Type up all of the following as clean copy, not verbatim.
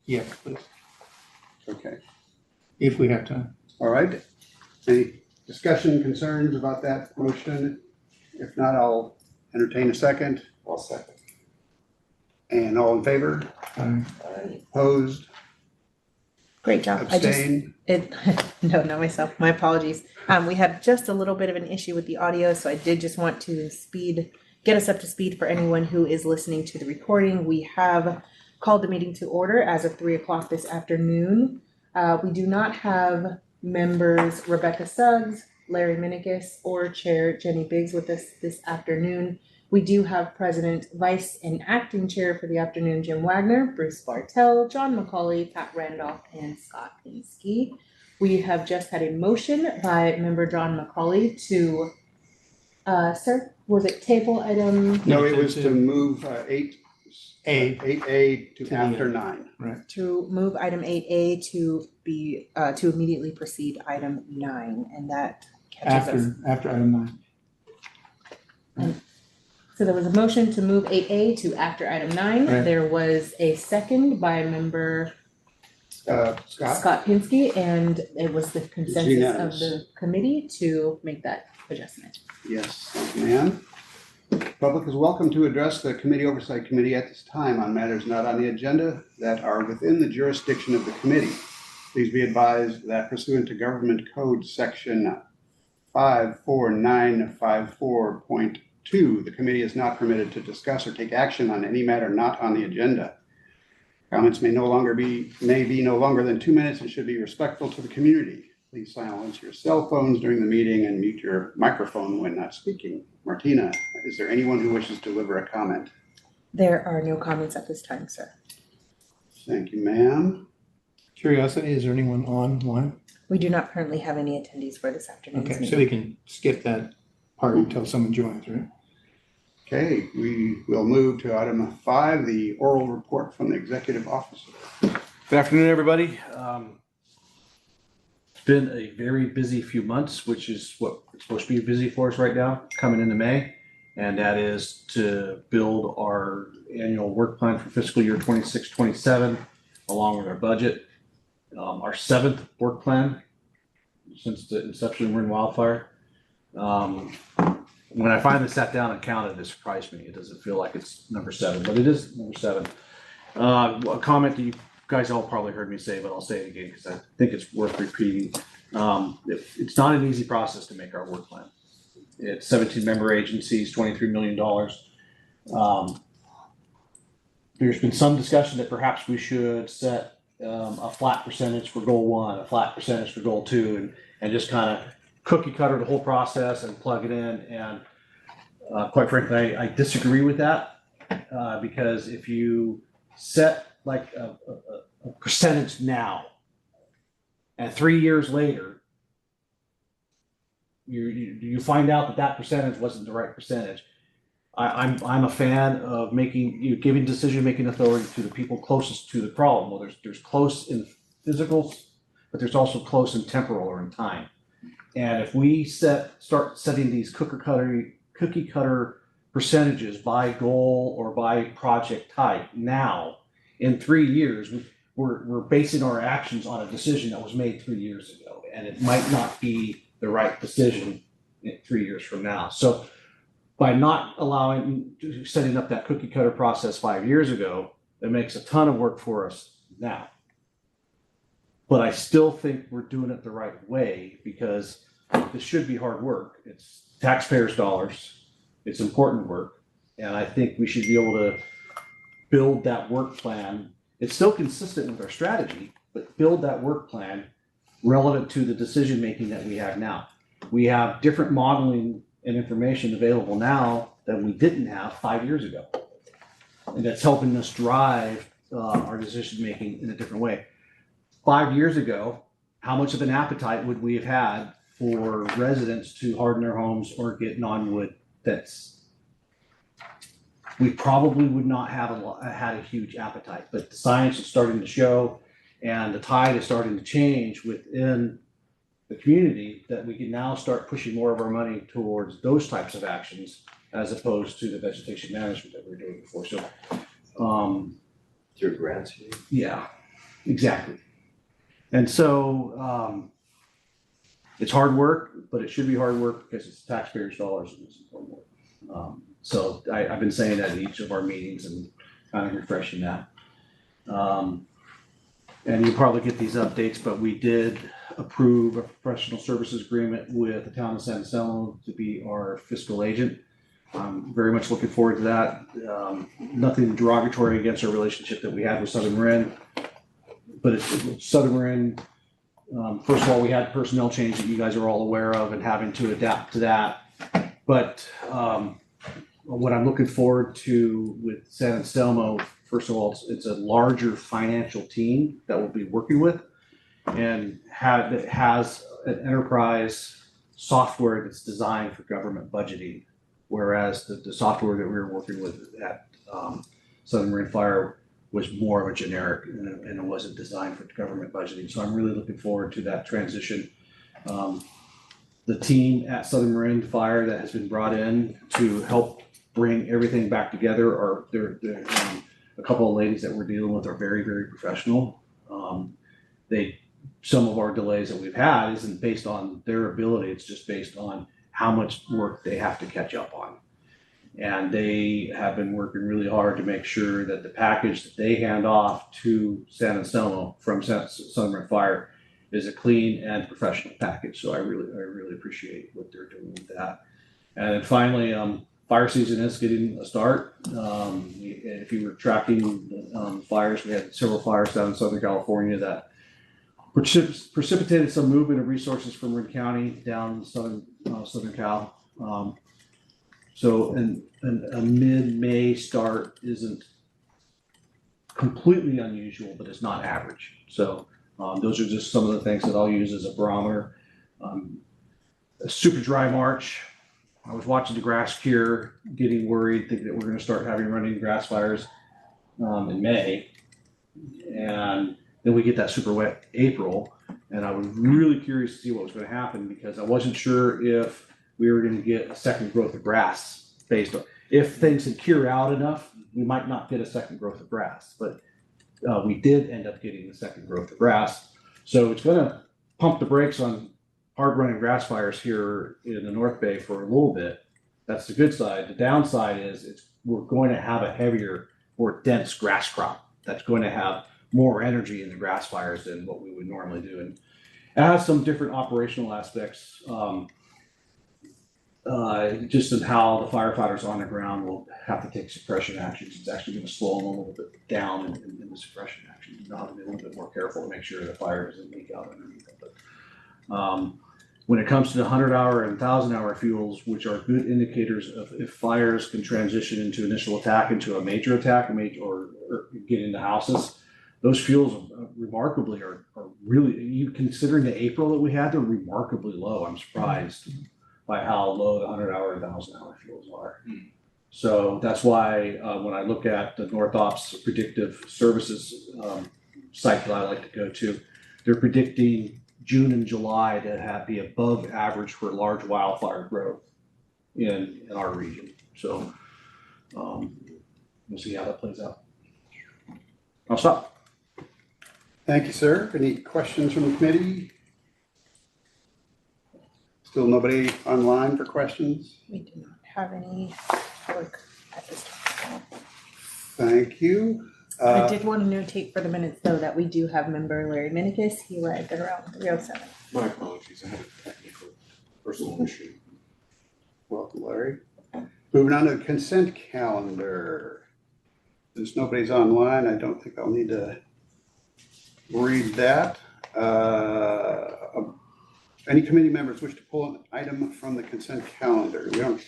Yes, please, Okay. if we have time. All right. Any discussion, concerns about that motion? If not, I'll entertain a second. I'll second. And all in favor? Opposed? Great job. Abstain? No, not myself. My apologies. We have just a little bit of an issue with the audio, so I did just want to get us up to speed for anyone who is listening to the recording. We have called the meeting to order as of 3 o'clock this afternoon. We do not have members Rebecca Suggs, Larry Minikis, or Chair Jenny Biggs with us this afternoon. We do have President, Vice, and Acting Chair for the afternoon, Jim Wagner, Bruce Bartell, John McCauley, Pat Randolph, and Scott Pinsky. We have just had a motion by member John McCauley to, sir, was it table item? No, it was to move 8A to To after the- 9. Right. To move item 8A to be, to immediately proceed item 9, and that catches us. After item 9. So there was a motion to move 8A to after item 9. Right. There was a second by member Scott? Scott Pinsky, and it was the consensus of unanimous. the committee to make that adjustment. Yes, thank you, ma'am. Public is welcome to address the Committee Oversight Committee at this time on matters not on the agenda that are within the jurisdiction of the committee. Please be advised that pursuant to Government Code Section 54954.2, the committee is not permitted to discuss or take action on any matter not on the agenda. Comments may be no longer than 2 minutes and should be respectful to the community. Please silence your cell phones during the meeting and mute your microphone when not speaking. Martina, is there anyone who wishes to deliver a comment? There are no comments at this time, sir. Thank you, ma'am. Curiosity, is there anyone online? We do not currently have any attendees for this afternoon's Okay, so meeting. we can skip that part until someone joins, right? Okay, we will move to item 5, the oral report from the executive officer. Good afternoon, everybody. It's been a very busy few months, which is what it's supposed to be busy for us right now, coming into May. And that is to build our annual work plan for fiscal year 26-27, along with our budget. Our 7th work plan since the inception of Marin Wildfire. When I finally sat down and counted, it surprised me. It doesn't feel like it's number 7, but it is number 7. A comment that you guys all probably heard me say, but I'll say it again because I think it's worth repeating. It's not an easy process to make our work plan. It's 17 member agencies, $23 million. There's been some discussion that perhaps we should set a flat percentage for goal 1, a flat percentage for goal 2, and just kind of cookie cutter the whole process and plug it in. And quite frankly, I disagree with that because if you set like a percentage now, and 3 years later, you find out that percentage wasn't the right percentage. I'm a fan of giving decision-making authority to the people closest to the problem. Well, there's close in physical, but there's also close in temporal or in time. And if we start setting these cookie cutter percentages by goal or by project type now, in 3 years, we're basing our actions on a decision that was made 3 years ago, and it might not be the right decision 3 years from now. So by not setting up that cookie cutter process 5 years ago, it makes a ton of work for us now. But I still think we're doing it the right way because this should be hard work. It's taxpayers' dollars. It's important work. And I think we should be able to build that work plan. It's still consistent with our strategy, but build that work plan relevant to the decision making that we have now. We have different modeling and information available now that we didn't have 5 years ago. And that's helping us drive our decision making in a different way. 5 years ago, how much of an appetite would we have had for residents to harden their homes or get non-wood fence? We probably would not have had a huge appetite, but the science is starting to show and the tide is starting to change within the community that we can now start pushing more of our money towards those types of actions as opposed to the vegetation management that we were doing before. So, Through grants, yeah. Exactly. And so, it's hard work, but it should be hard work because it's taxpayers' dollars and it's important work. So I've been saying that at each of our meetings and kind of refreshing that. And you'll probably get these updates, but we did approve a professional services agreement with the town of San Anselmo to be our fiscal agent. I'm very much looking forward to that. Nothing derogatory against our relationship that we had with Southern Marin, but Southern Marin, first of all, we had personnel change that you guys are all aware of and having to adapt to that. But what I'm looking forward to with San Anselmo, first of all, it's a larger financial team that we'll be working with, and that has an enterprise software that's designed for government budgeting, whereas the software that we were working with at Southern Marin Fire was more of a generic and it wasn't designed for government budgeting. So I'm really looking forward to that transition. The team at Southern Marin Fire that has been brought in to help bring everything back together are a couple of ladies that we're dealing with are very, very professional. Some of our delays that we've had isn't based on their ability, it's just based on how much work they have to catch up on. And they have been working really hard to make sure that the package that they hand off to San Anselmo from Southern Marin Fire is a clean and professional package. So I really appreciate what they're doing with that. And then finally, fire season is getting a start. If you were tracking fires, we had several fires down in Southern California that precipitated some movement of resources from Marin County down Southern Cal. So a mid-May start isn't completely unusual, but it's not average. So those are just some of the things that I'll use as a barometer. A super dry March. I was watching the grass cure, getting worried, thinking that we're going to start having running grass fires in May. And then we get that super wet April. And I was really curious to see what was going to happen because I wasn't sure if we were going to get a second growth of grass based on, if things had cured out enough, we might not get a second growth of grass, but we did end up getting the second growth of grass. So it's going to pump the brakes on hard running grass fires here in the North Bay for a little bit. That's the good side. The downside is we're going to have a heavier, more dense grass crop that's going to have more energy in the grass fires than what we would normally do. And it has some different operational aspects, just in how the firefighters on the ground will have to take suppression actions. It's actually going to slow them a little bit down in the suppression action. You'll have to be a little bit more careful to make sure the fire doesn't leak out underneath it. But when it comes to the 100-hour and 1,000-hour fuels, which are good indicators of if fires can transition into initial attack, into a major attack, or get into houses, those fuels remarkably are really, you considering the April that we had, they're remarkably low. I'm surprised by how low the 100-hour and 1,000-hour fuels are. So that's why when I look at the North Ops Predictive Services site that I like to go to, they're predicting June and July to be above average for large wildfire growth in our region. So we'll see how that plays out. I'll stop. Thank you, sir. Any questions from the committee? Still nobody online for questions? We do not have any work at this time. Thank you. I did want to notate for the minutes, though, that we do have member Larry Minikis. He arrived at around 3:07. My apologies, I had a technical personal issue. Welcome, Larry. Moving on to the consent calendar. Since nobody's online, I don't think I'll need to read that. Any committee members wish to pull an item from the consent calendar? We don't.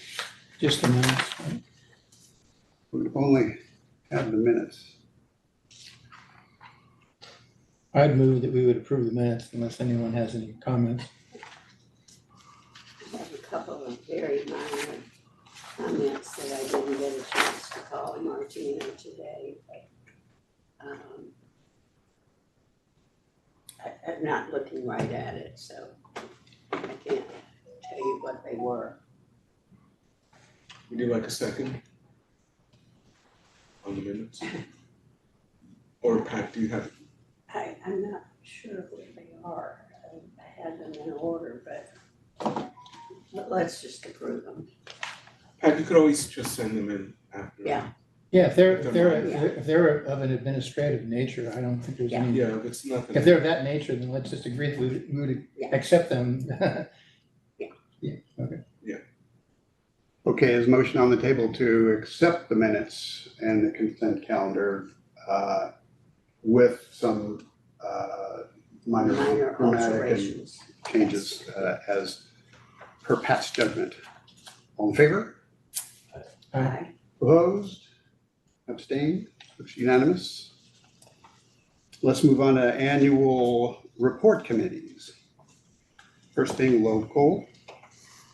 Just the minutes, right? We only have the minutes. I'd move that we would approve the minutes unless anyone has any comments. I have a couple of very minor comments that I didn't get a chance to call Martina today, but I'm not looking right at it, so I can't tell you what they were. Would you like a second on the minutes? Or Pat, do you have? I I'm not sure where they are. I had them in order, but let's just approve them. Pat, you could always just send them in after. Yeah. Yeah, if they're of an administrative nature, I don't think there's any, Yeah, it's nothing. if they're of that nature, then let's just agree that we would Yeah. accept them. Yeah. Yeah, okay. Okay, is motion on the table to accept the minutes and the consent calendar with some minor Minor grammatic and alterations. changes as per Pat's judgment. All in favor? Aye. Opposed? Abstained? Looks unanimous. Let's move on to annual report committees. First being local.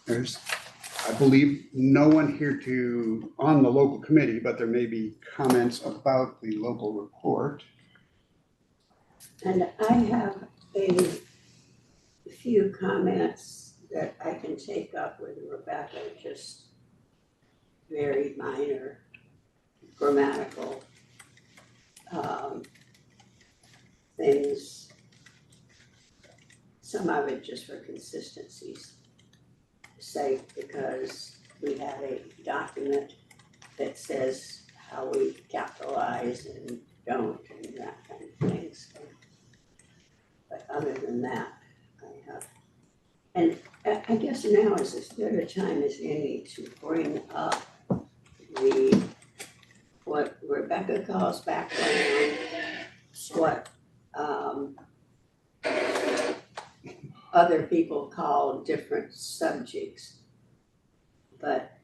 There's, I believe, no one here on the local committee, but there may be comments about the local report. And I have a few comments that I can take up with Rebecca, just very minor grammatical things. Some of it just for consistency's sake, because we have a document that says how we capitalize and don't and that kind of thing. So, but other than that, I have, and I guess now is as good a time as any to bring up what Rebecca calls background, what other people call different subjects. But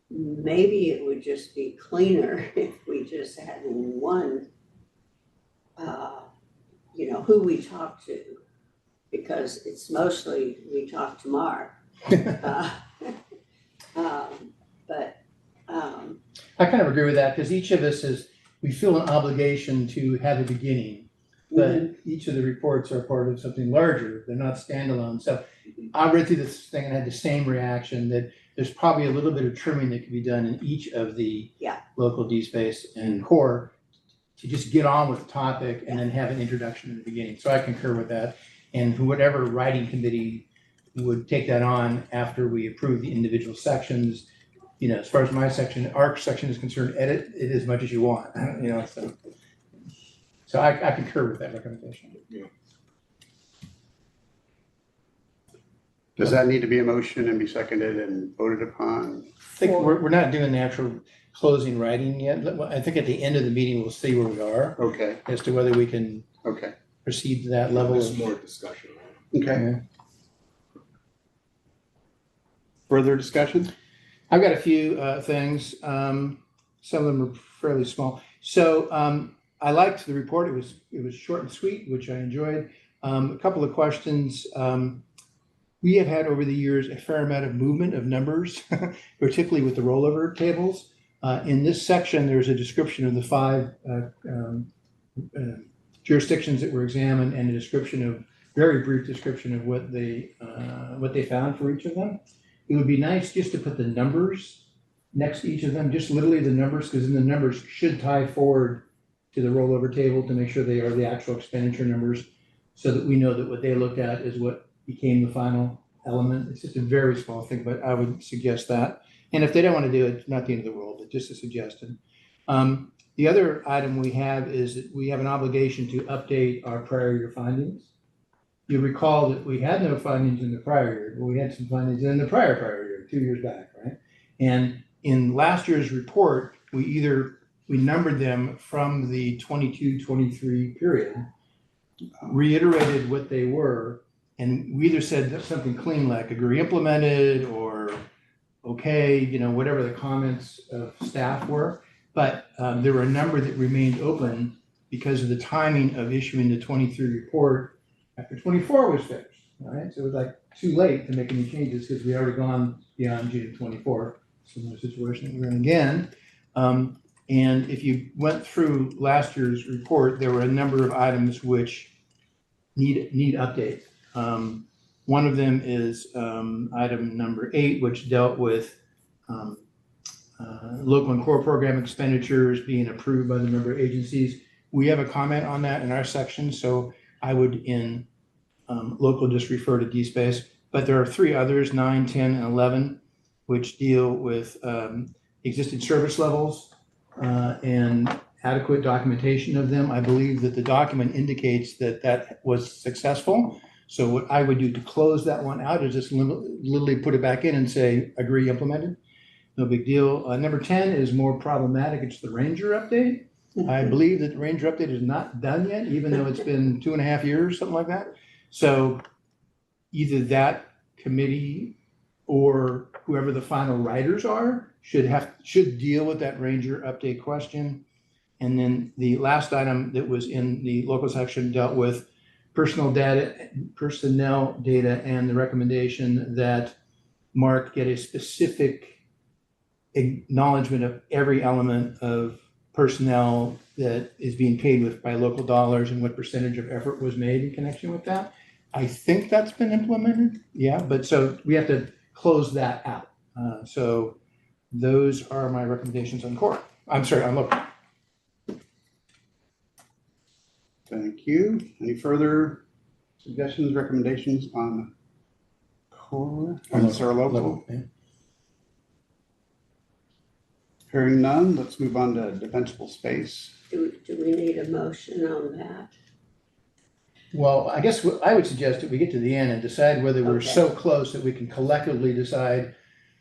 maybe it would just be cleaner if we just had one, who we talk to, because it's mostly we talk to Mark. I kind of agree with that, because each of us we feel an obligation to have a beginning, but each of the reports are part of something larger. They're not standalone. So I read through this thing and had the same reaction, that there's probably a little bit of trimming that could be done in each of the local DSpace and core to just get on with the topic and then have an introduction in the beginning. So I concur with that. And whatever writing committee would take that on after we approve the individual sections, as far as my section, our section is concerned, edit it as much as you want, so I concur with that recommendation. Yeah. Does that need to be a motion and be seconded and voted upon? I think we're not doing the actual closing writing yet. I think at the end of the meeting, we'll see where we are Okay, as to whether we can okay, proceed to that level. There's more discussion. okay. Yeah. Further discussion? I've got a few things. Some of them are fairly small. So I liked the report. It was short and sweet, which I enjoyed. A couple of questions. We have had over the years a fair amount of movement of numbers, particularly with the rollover tables. In this section, there's a description of the 5 jurisdictions that were examined and a very brief description of what they found for each of them. It would be nice just to put the numbers next to each of them, just literally the numbers, because then the numbers should tie forward to the rollover table to make sure they are the actual expenditure numbers, so that we know that what they looked at is what became the final element. It's just a very small thing, but I would suggest that. And if they don't want to do it, it's not the end of the world, but just a suggestion. The other item we have is that we have an obligation to update our prior year findings. You recall that we had no findings in the prior year, but we had some findings in the prior year, 2 years back, right? And in last year's report, we numbered them from the 22-23 period, reiterated what they were, and we either said something clean like agree implemented or okay, whatever the comments of staff were. But there were a number that remained open because of the timing of issuing the 23 report after 24 was finished, right? So it was like too late to make any changes because we already gone beyond June 24, similar situation that we're in again. And if you went through last year's report, there were a number of items which need update. One of them is item number 8, which dealt with local and core program expenditures being approved by the member agencies. we have a comment on that in our section, so I would in local just refer to DSpace. But there are three others, 9, 10, and 11, which deal with existing service levels and adequate documentation of them. I believe that the document indicates that that was successful. So what I would do to close that one out is just literally put it back in and say, agree, implemented. No big deal. Number 10 is more problematic. It's the Ranger update. I believe that the Ranger update is not done yet, even though it's been 2.5 years, something like that. So either that committee or whoever the final writers are should deal with that Ranger update question. And then the last item that was in the local section dealt with personnel data, and the recommendation that Mark get a specific acknowledgement of every element of personnel that is being paid with by local dollars and what percentage of effort was made in connection with that. I think that's been implemented. Yeah, but so we have to close that out. So those are my recommendations on core. I'm sorry, on local. Thank you. Any further suggestions, recommendations on core? I'm sorry, local. Yeah. Hearing none, let's move on to defensible space. Do we need a motion on that? Well, I guess I would suggest that we get to the end and decide whether we're Okay. so close that we can collectively decide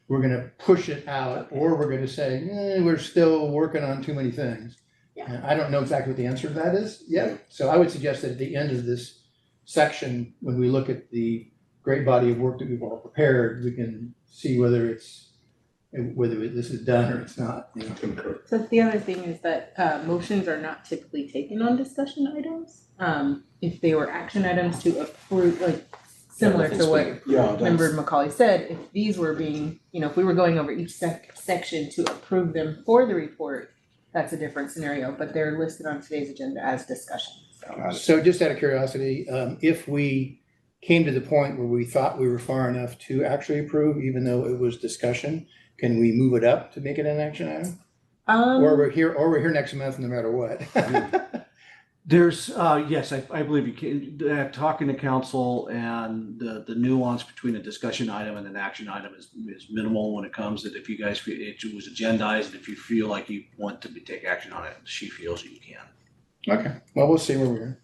we're going to push it out, or we're going to say, we're still working on too many things. Yeah. And I don't know exactly what the answer to that is yet. So I would suggest that at the end of this section, when we look at the great body of work that we've all prepared, we can see whether this is done or it's not. You know? Concur. So the other thing is that motions are not typically taken on discussion items. If they were action items to approve, like similar to what Yeah, Member Macaulay said, if these were being, if we were going over each section to approve them for the report, that's a different scenario, but they're listed on today's agenda as discussion. So just out of curiosity, if we came to the point where we thought we were far enough to actually approve, even though it was discussion, can we move it up to make it an action item? Or we're here next month no matter what. There's, yes, I believe you can, talking to council and the nuance between a discussion item and an action item is minimal when it comes that if you guys feel it was agendized, and if you feel like you want to take action on it, she feels you can. Okay, well, we'll see where we are.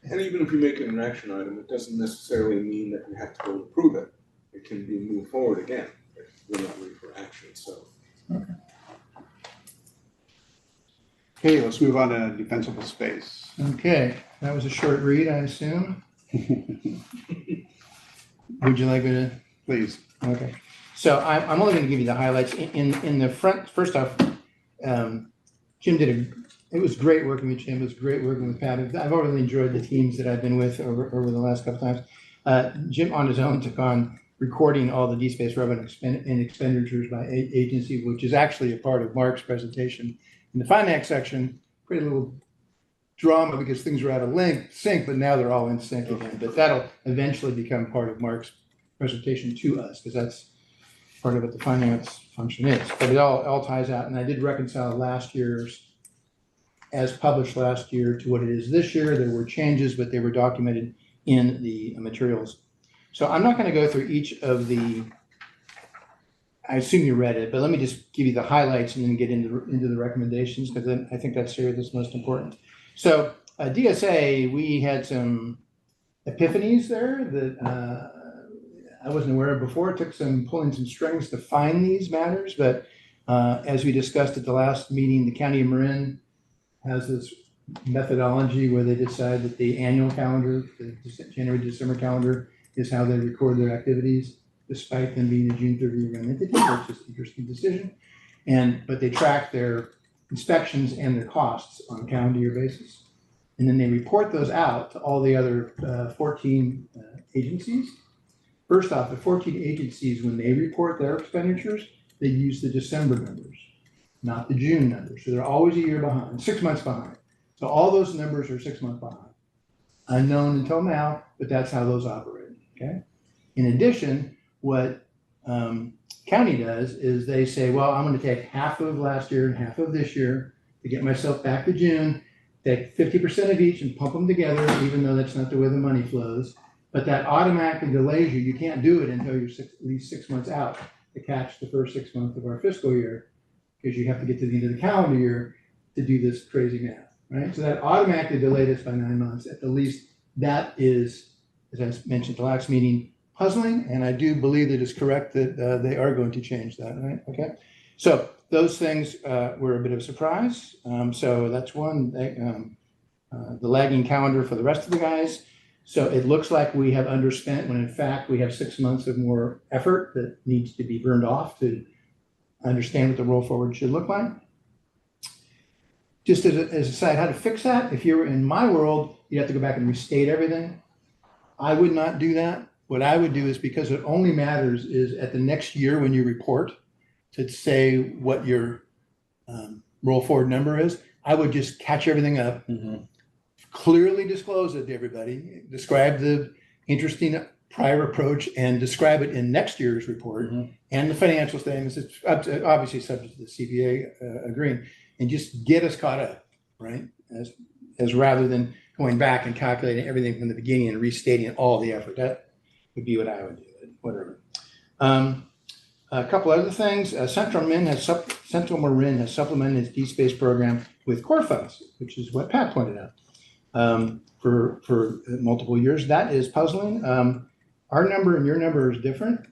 And even if you make it an action item, it doesn't necessarily mean that we have to go approve it. It can be moved forward again if we're not ready for action, so. Okay, let's move on to defensible space. Okay, that was a short read, I assume. Would you like me to? Please. Okay, so I'm only going to give you the highlights. In the front, first off, Jim it was great working with Jim. It was great working with Pat. I've really enjoyed the teams that I've been with over the last couple times. Jim on his own took on recording all the DSpace revenue and expenditures by agency, which is actually a part of Mark's presentation. In the finance section, pretty little drama because things were out of sync, but now they're all in sync again. But that'll eventually become part of Mark's presentation to us because that's part of what the finance function is. But it all ties out. And I did reconcile last year's, as published last year, to what it is this year. There were changes, but they were documented in the materials. So I'm not going to go through each of the, I assume you read it, but let me just give you the highlights and then get into the recommendations, because then I think that's here that's most important. So DSA, we had some epiphanies there that I wasn't aware of before. It took some pulling some strings to find these matters, but as we discussed at the last meeting, the County of Marin has this methodology where they decide that the annual calendar, the January-December calendar, is how they record their activities, despite them being a June 30 entity, which is an interesting decision. But they track their inspections and their costs on a calendar year basis. And then they report those out to all the other 14 agencies. First off, the 14 agencies, when they report their expenditures, they use the December numbers, not the June numbers. So they're always a year behind, 6 months behind. So all those numbers are 6 months behind. Unknown until now, but that's how those operate, okay? In addition, what county does is they say, well, I'm going to take half of last year and half of this year to get myself back to June. take 50% of each and pump them together, even though that's not the way the money flows. But that automatically delays you. You can't do it until you're at least 6 months out to catch the first 6 months of our fiscal year, because you have to get to the end of the calendar year to do this crazy math, right? So that automatically delayed us by 9 months. At the least, that is, as I mentioned at the last meeting, puzzling, and I do believe that it's correct that they are going to change that, right? Okay. So those things were a bit of a surprise. So that's one, the lagging calendar for the rest of the guys. So it looks like we have underspent when in fact we have 6 months of more effort that needs to be burned off to understand what the roll forward should look like. Just as a side, how to fix that, if you're in my world, you have to go back and restate everything. I would not do that. What I would do is, because it only matters is at the next year when you report to say what your roll forward number is, I would just catch everything up, clearly disclose it to everybody, describe the interesting prior approach and describe it in next year's report and the financial statements. It's obviously subject to the CPA agreeing, and just get us caught up, right? As rather than going back and calculating everything from the beginning and restating all the effort. That would be what I would do, whatever. A couple other things. Central Marin has supplemented its D-Space program with core funds, which is what Pat pointed out, for multiple years. That is puzzling. Our number and your number is different.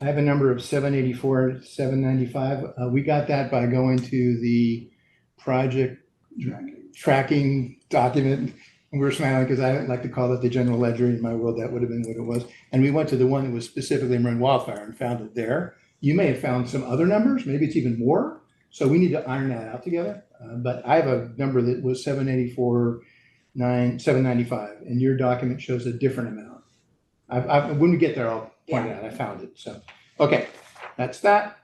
I have a number of 784, 795. We got that by going to the project tracking document. And we were smiling because I like to call it the general ledger. In my world, that would have been what it was. And we went to the one that was specifically Marin Wildfire and found it there. You may have found some other numbers. Maybe it's even more. So we need to iron that out together. But I have a number that was 784, 795, and your document shows a different amount. When we get there, I'll point it out. I found it. So, okay, that's that.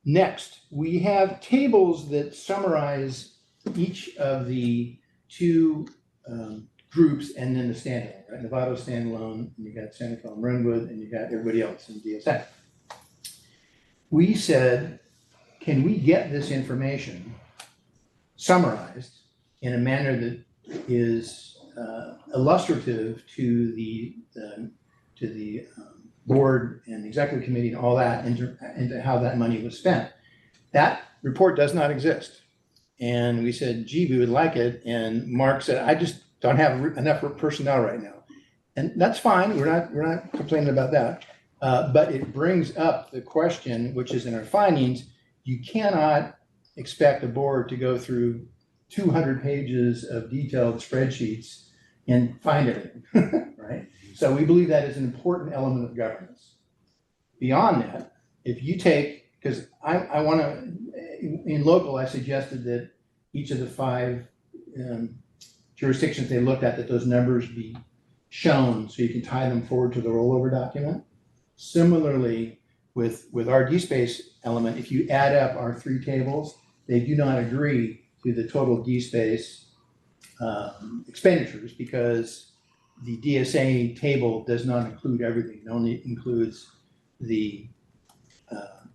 Next, we have tables that summarize each of the two groups and then the standalone, right? Novato standalone, and you got Santa Fe and Renwood, and you got everybody else in DSA. We said, can we get this information summarized in a manner that is illustrative to the board and the executive committee and all that into how that money was spent? That report does not exist. And we said, gee, we would like it. And Mark said, I just don't have enough personnel right now. And that's fine. We're not complaining about that. But it brings up the question, which is in our findings. You cannot expect a board to go through 200 pages of detailed spreadsheets and find everything, right? So we believe that is an important element of governance. Beyond that, if you take, because I want to, in local, I suggested that each of the 5 jurisdictions they looked at, that those numbers be shown so you can tie them forward to the rollover document. Similarly, with our DSpace element, if you add up our 3 tables, they do not agree to the total DSpace expenditures, because the DSA table does not include everything. It only includes the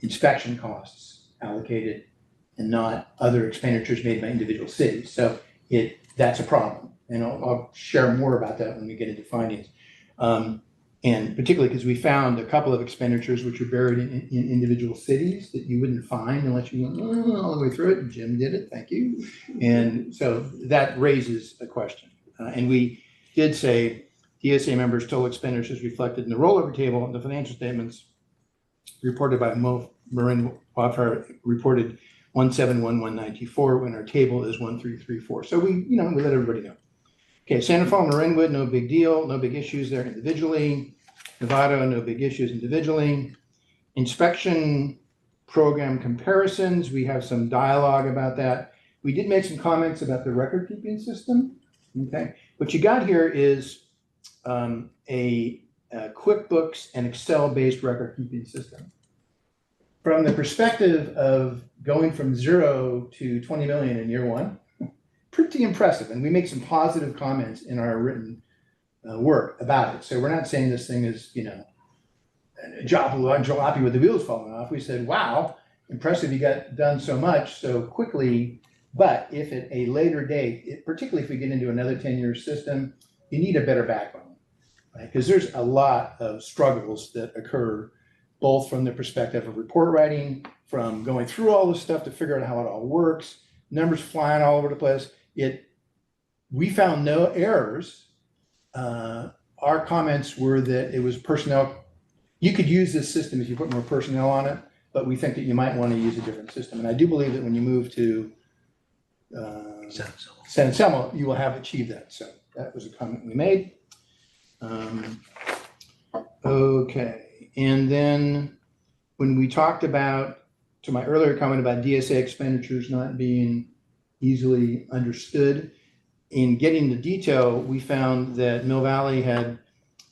inspection costs allocated and not other expenditures made by individual cities. So that's a problem. And I'll share more about that when we get into findings. And particularly because we found a couple of expenditures which are buried in individual cities that you wouldn't find unless you went all the way through it. And Jim did it, thank you. And so that raises a question. And we did say DSA members' total expenditures reflected in the rollover table and the financial statements reported by Marin Wildfire reported 171,194 when our table is 1,334. So we let everybody know. Okay, Santa Fe and Marinwood, no big deal, no big issues there individually. Novato, no big issues individually. Inspection program comparisons, we have some dialogue about that. We did make some comments about the record keeping system. Okay, what you got here is a QuickBooks and Excel-based record keeping system. From the perspective of going from 0 to 20 million in year 1, pretty impressive. And we make some positive comments in our written work about it. So we're not saying this thing is, jalopy with the wheels falling off. We said, wow, impressive, you got done so much so quickly. But if at a later date, particularly if we get into another 10-year system, you need a better backbone, right? Because there's a lot of struggles that occur, both from the perspective of report writing, from going through all this stuff to figure out how it all works, numbers flying all over the place. We found no errors. Our comments were that it was personnel. You could use this system if you put more personnel on it, but we think that you might want to use a different system. And I do believe that when you move to San Anselmo, you will have achieved that. So that was a comment we made. Okay, and then when we talked about, to my earlier comment about DSA expenditures not being easily understood, in getting the detail, we found that Mill Valley had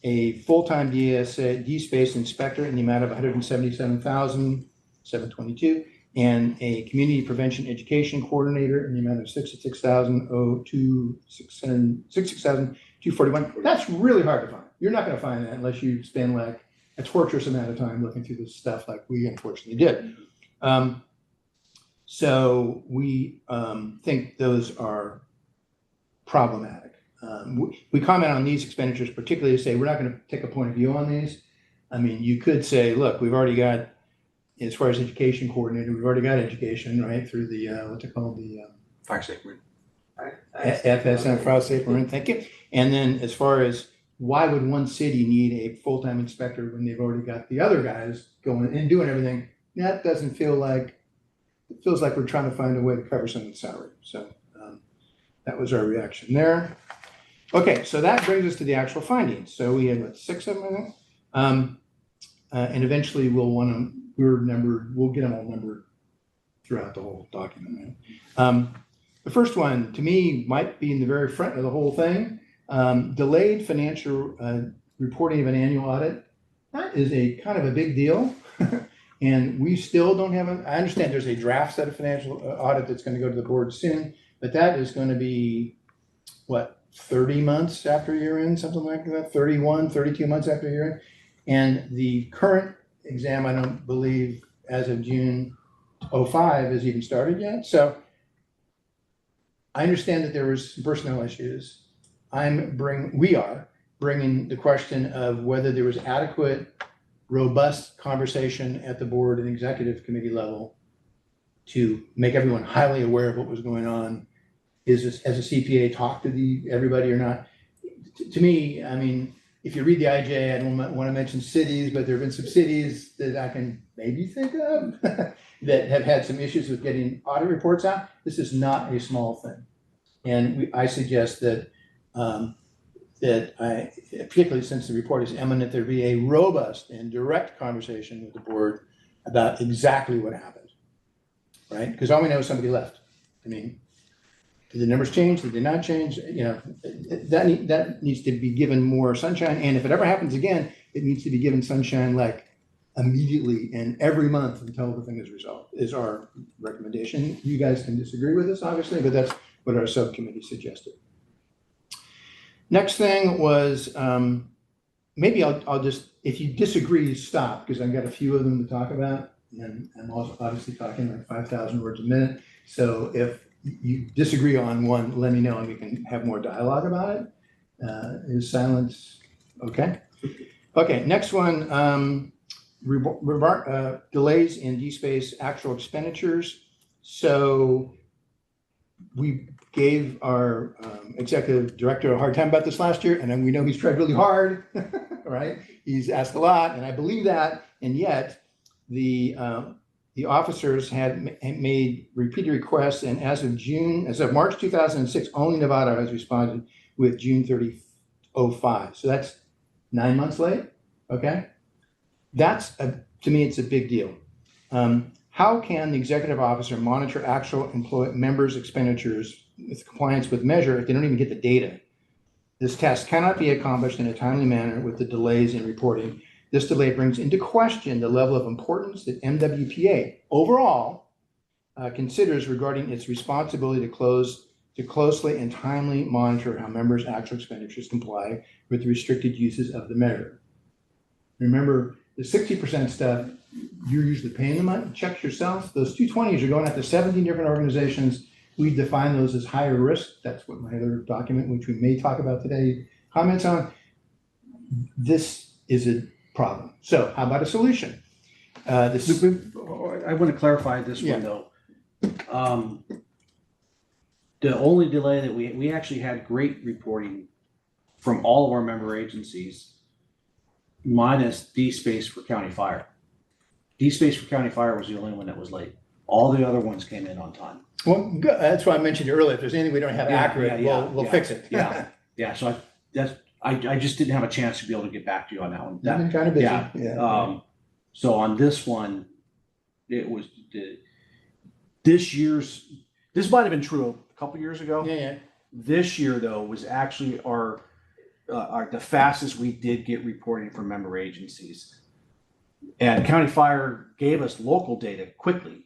a full-time DSpace inspector in the amount of $177,722, and a community prevention education coordinator in the amount of $66,241. That's really hard to find. You're not going to find that unless you spend like a torturous amount of time looking through this stuff like we unfortunately did. So we think those are problematic. We comment on these expenditures, particularly to say we're not going to take a point of view on these. I mean, you could say, look, we've already got, as far as education coordinator, we've already got education, right, through the, what's it called, the Fire safe room. FSM, Fire Safe Marin, thank you. And then as far as why would one city need a full-time inspector when they've already got the other guys going and doing everything? That doesn't feel like, it feels like we're trying to find a way to cover someone's salary. So that was our reaction there. Okay, so that brings us to the actual findings. So we had, what, 6 of them, I think? And eventually we'll want them, we'll get them all numbered throughout the whole document. Right? The first one, to me, might be in the very front of the whole thing. Delayed financial reporting of an annual audit. That is a kind of a big deal. And we still don't have I understand there's a draft set of financial audit that's going to go to the board soon, but that is going to be, what, 30 months after year end, something like that, 31, 32 months after year end. And the current exam, I don't believe, as of June 05 has even started yet. So I understand that there was some personnel issues. We are bringing the question of whether there was adequate, robust conversation at the board and executive committee level to make everyone highly aware of what was going on. Is this, as a CPA, talk to everybody or not? To me, I mean, if you read the IJ, I don't want to mention cities, but there have been some cities that I can maybe think of that have had some issues with getting audit reports out. This is not a small thing. And I suggest that, particularly since the report is imminent, there be a robust and direct conversation with the board about exactly what happened, right? Because all we know is somebody left. I mean, did the numbers change? Did they not change? You know, that needs to be given more sunshine. And if it ever happens again, it needs to be given sunshine like immediately and every month until the thing is resolved, is our recommendation. You guys can disagree with this, obviously, but that's what our subcommittee suggested. Next thing was, maybe I'll just, if you disagree, stop, because I've got a few of them to talk about. And I'm also obviously talking like 5,000 words a minute. So if you disagree on one, let me know and we can have more dialogue about it. Is silence okay? Okay, next one, delays in DSpace actual expenditures. So we gave our executive director a hard time about this last year, and then we know he's tried really hard, right? He's asked a lot, and I believe that, and yet the officers had made repeated requests, and as of March 2006, only Nevada has responded with June 30, 05. So that's 9 months late, okay? To me, it's a big deal. How can the executive officer monitor actual members' expenditures with compliance with measure if they don't even get the data? This task cannot be accomplished in a timely manner with the delays in reporting. This delay brings into question the level of importance that MWPA overall considers regarding its responsibility to closely and timely monitor how members' actual expenditures comply with the restricted uses of the measure. Remember, the 60% stuff, you're usually paying the money, checks yourself. Those 220s are going out to 17 different organizations we define those as higher risk. That's what my other document, which we may talk about today, comments on. This is a problem. So how about a solution? I want to clarify this Yeah. one though. The only delay that we actually had great reporting from all of our member agencies, minus D-Space for County Fire. D-Space for County Fire was the only one that was late. All the other ones came in on time. Well, good. That's why I mentioned earlier. If there's anything we don't have accurate, we'll fix it. Yeah. So I just didn't have a chance to be able to get back to you on that one. I've been kind of busy. Yeah. So on this one, it was this might have been true a couple years ago. Yeah. This year though was actually our the fastest we did get reporting from member agencies. And County Fire gave us local data quickly.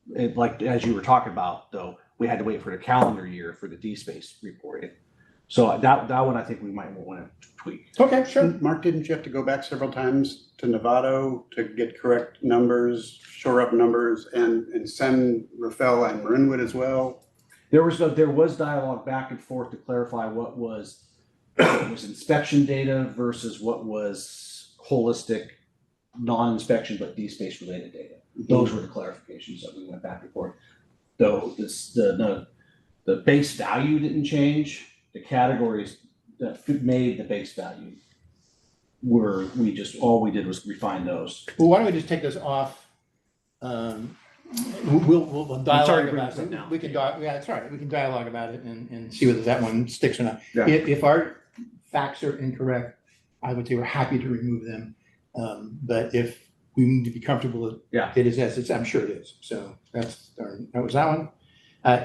Like as you were talking about though, we had to wait for the calendar year for the D-Space reporting. So that one I think we might want to tweak. Okay, sure. Mark, didn't you have to go back several times to Novato to get correct numbers, shore up numbers, and send Rafael and Marinwood as well? There was dialogue back and forth to clarify what was inspection data versus what was holistic, non-inspection but D-Space related data. Those were the clarifications that we went back and forth. Though the base value didn't change. The categories that made the base value all we did was refine those. Well, why don't we just take those off? We'll dialogue about it. Now. We can that's right. We can dialogue about it and see whether that one sticks or not. Yeah. If our facts are incorrect, I would say we're happy to remove them. But if we need to be comfortable with it is as it's, I'm sure it is. So that was that one.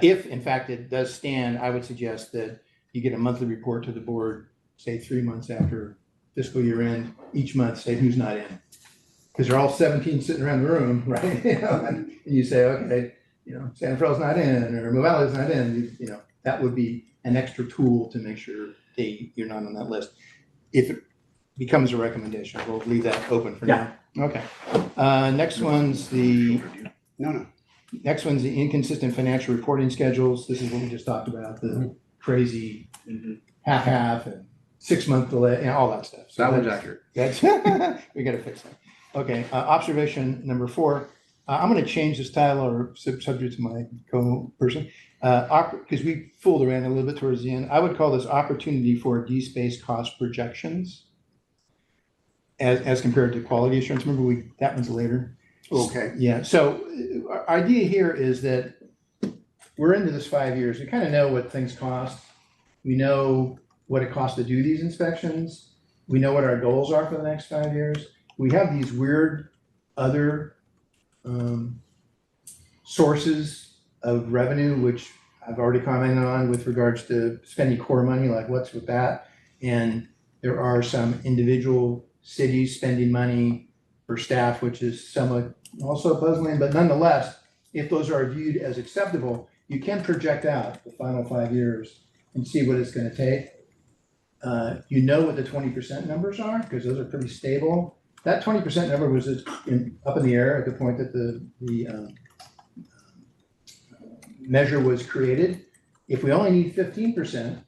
If in fact it does stand, I would suggest that you get a monthly report to the board, say 3 months after fiscal year end, each month, say who's not in. Because they're all 17 sitting around the room, right? And you say, okay, San Rafael's not in, or Movali's not in, that would be an extra tool to make sure you're not on that list. If it becomes a recommendation, we'll leave that open for now. Okay. Next one's the inconsistent financial reporting schedules. This is what we just talked about, the crazy half and 6 month delay and all that stuff. So that one's accurate. That's we got to fix that. Okay. Observation number 4. I'm going to change this title or subject to my co-person because we fooled around a little bit towards the end. I would call this opportunity for D-Space cost projections as compared to quality assurance. Remember, that one's later. Okay. Yeah. So our idea here is that we're into this 5 years. We kind of know what things cost. We know what it costs to do these inspections. We know what our goals are for the next 5 years. We have these weird other sources of revenue, which I've already commented on with regards to spending core money, like what's with that. And there are some individual cities spending money for staff, which is somewhat also puzzling, but nonetheless, if those are viewed as acceptable, you can project out the final 5 years and see what it's going to take. What the 20% numbers are, because those are pretty stable. That 20% number was up in the air at the point that the measure was created. If we only need 15%,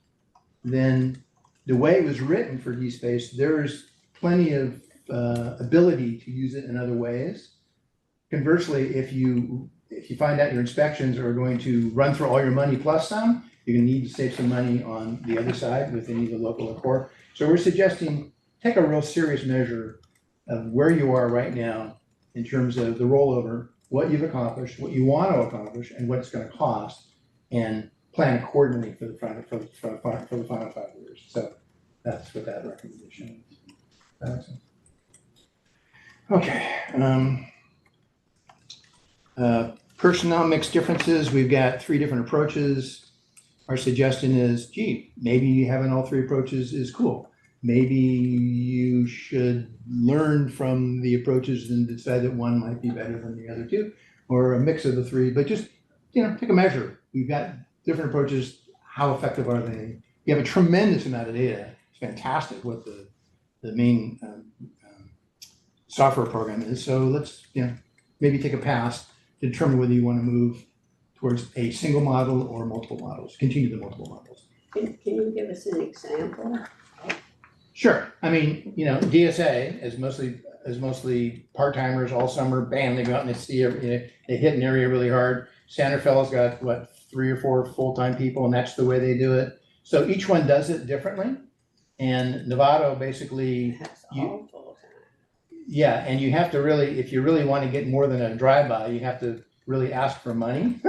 then the way it was written for D-Space, there's plenty of ability to use it in other ways. Conversely, if you find out your inspections are going to run through all your money plus some, you're going to need to save some money on the other side within either local or core. So we're suggesting take a real serious measure of where you are right now in terms of the rollover, what you've accomplished, what you want to accomplish, and what it's going to cost, and plan accordingly for the final 5 years. So that's what that recommendation is. Okay. Personnel mix differences. We've got 3 different approaches. Our suggestion is, maybe having all 3 approaches is cool. Maybe you should learn from the approaches and decide that one might be better than the other 2, or a mix of the 3. But just, take a measure. We've got different approaches. How effective are they? You have a tremendous amount of data. It's fantastic what the main software program is. So let's, maybe take a pass to determine whether you want to move towards a single model or multiple models, continue the multiple models. Can you give us an example? Sure. I mean, DSA is mostly part-timers all summer. Bam, they go out and they hit an area really hard. Santa Fe's got what, 3 or 4 full-time people, and that's the way they do it. So each one does it differently. And Novato basically, That's all full time. yeah, and you have to really, if you really want to get more than a drive-by, you have to really ask for money.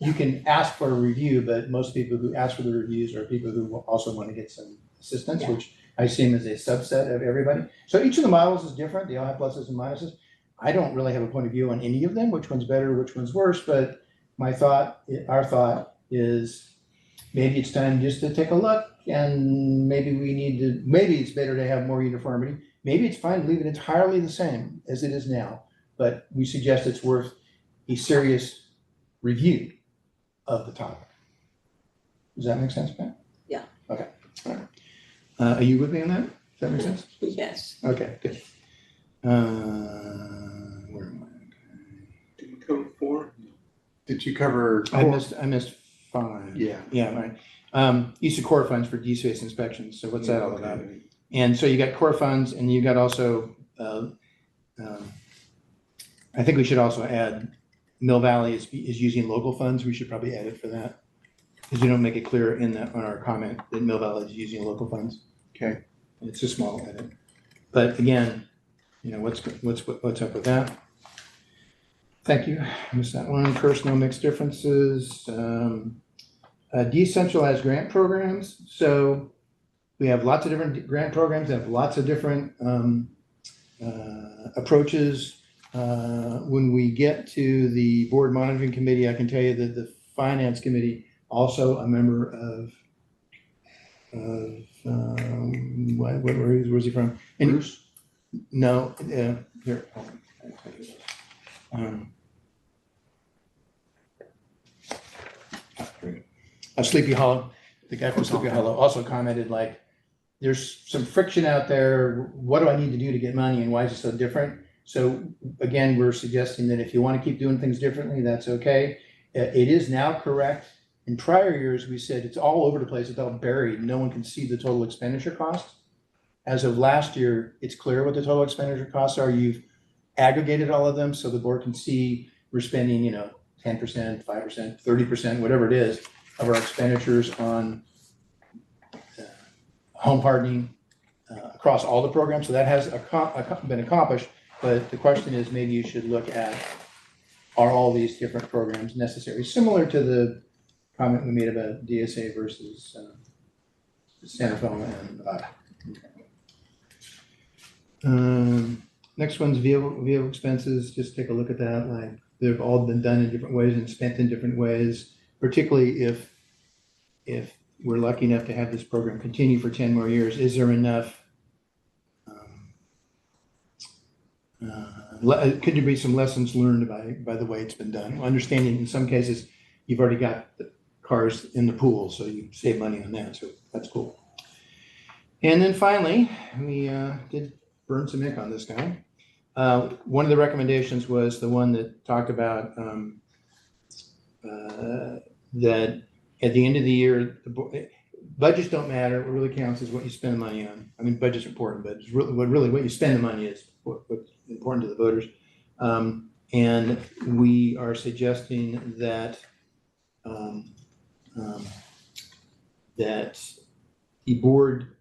You can ask for a review, but most people who ask for the reviews are people who also want to get some assistance, Yeah. which I see them as a subset of everybody. So each of the models is different. They all have pluses and minuses. I don't really have a point of view on any of them, which one's better, which one's worse, but our thought is maybe it's time just to take a look, and maybe it's better to have more uniformity. Maybe it's fine to leave it entirely the same as it is now, but we suggest it's worth a serious review of the topic. Does that make sense, Pat? Yeah. Okay, all right. Are you with me on that? Does that make sense? Yes. Okay, good. Where am I? Did you cover 4? Did you cover? I missed 5. Yeah. Yeah, right. Use of core funds for D-space inspections. So what's that all about? And so you got core funds, and you got also, I think we should also add Mill Valley is using local funds. We should probably add it for that, because you don't make it clear on our comment that Mill Valley is using local funds. Okay. It's a small edit, but again, what's up with that? Thank you. I missed that one. Personal mixed differences. Decentralized grant programs. So we have lots of different grant programs that have lots of different approaches. When we get to the board monitoring committee, I can tell you that the finance committee, also a member of where's he from? And Bruce? No, here. Sleepy Hollow, the guy from Sleepy Hollow also commented, like, there's some friction out there. What do I need to do to get money, and why is it so different? So again, we're suggesting that if you want to keep doing things differently, that's okay. It is now correct. In prior years, we said it's all over the place, it's all buried. No one can see the total expenditure costs. As of last year, it's clear what the total expenditure costs are. You've aggregated all of them so the board can see we're spending, 10%, 5%, 30%, whatever it is, of our expenditures on home hardening across all the programs. So that has been accomplished. But the question is, maybe you should look at, are all these different programs necessary? Similar to the comment we made about DSA versus Santa Fe and Nevada. Next one's vehicle expenses. Just take a look at that. Like, they've all been done in different ways and spent in different ways, particularly if we're lucky enough to have this program continue for 10 more years. Is there enough? Could there be some lessons learned by the way it's been done? Understanding in some cases you've already got the cars in the pool, so you save money on that. So that's cool. And then finally, we did burn some ink on this guy. One of the recommendations was the one that talked about that at the end of the year, budgets don't matter. What really counts is what you spend money on. I mean, budget's important, but it's really what you spend the money is what's important to the voters. And we are suggesting that that the board,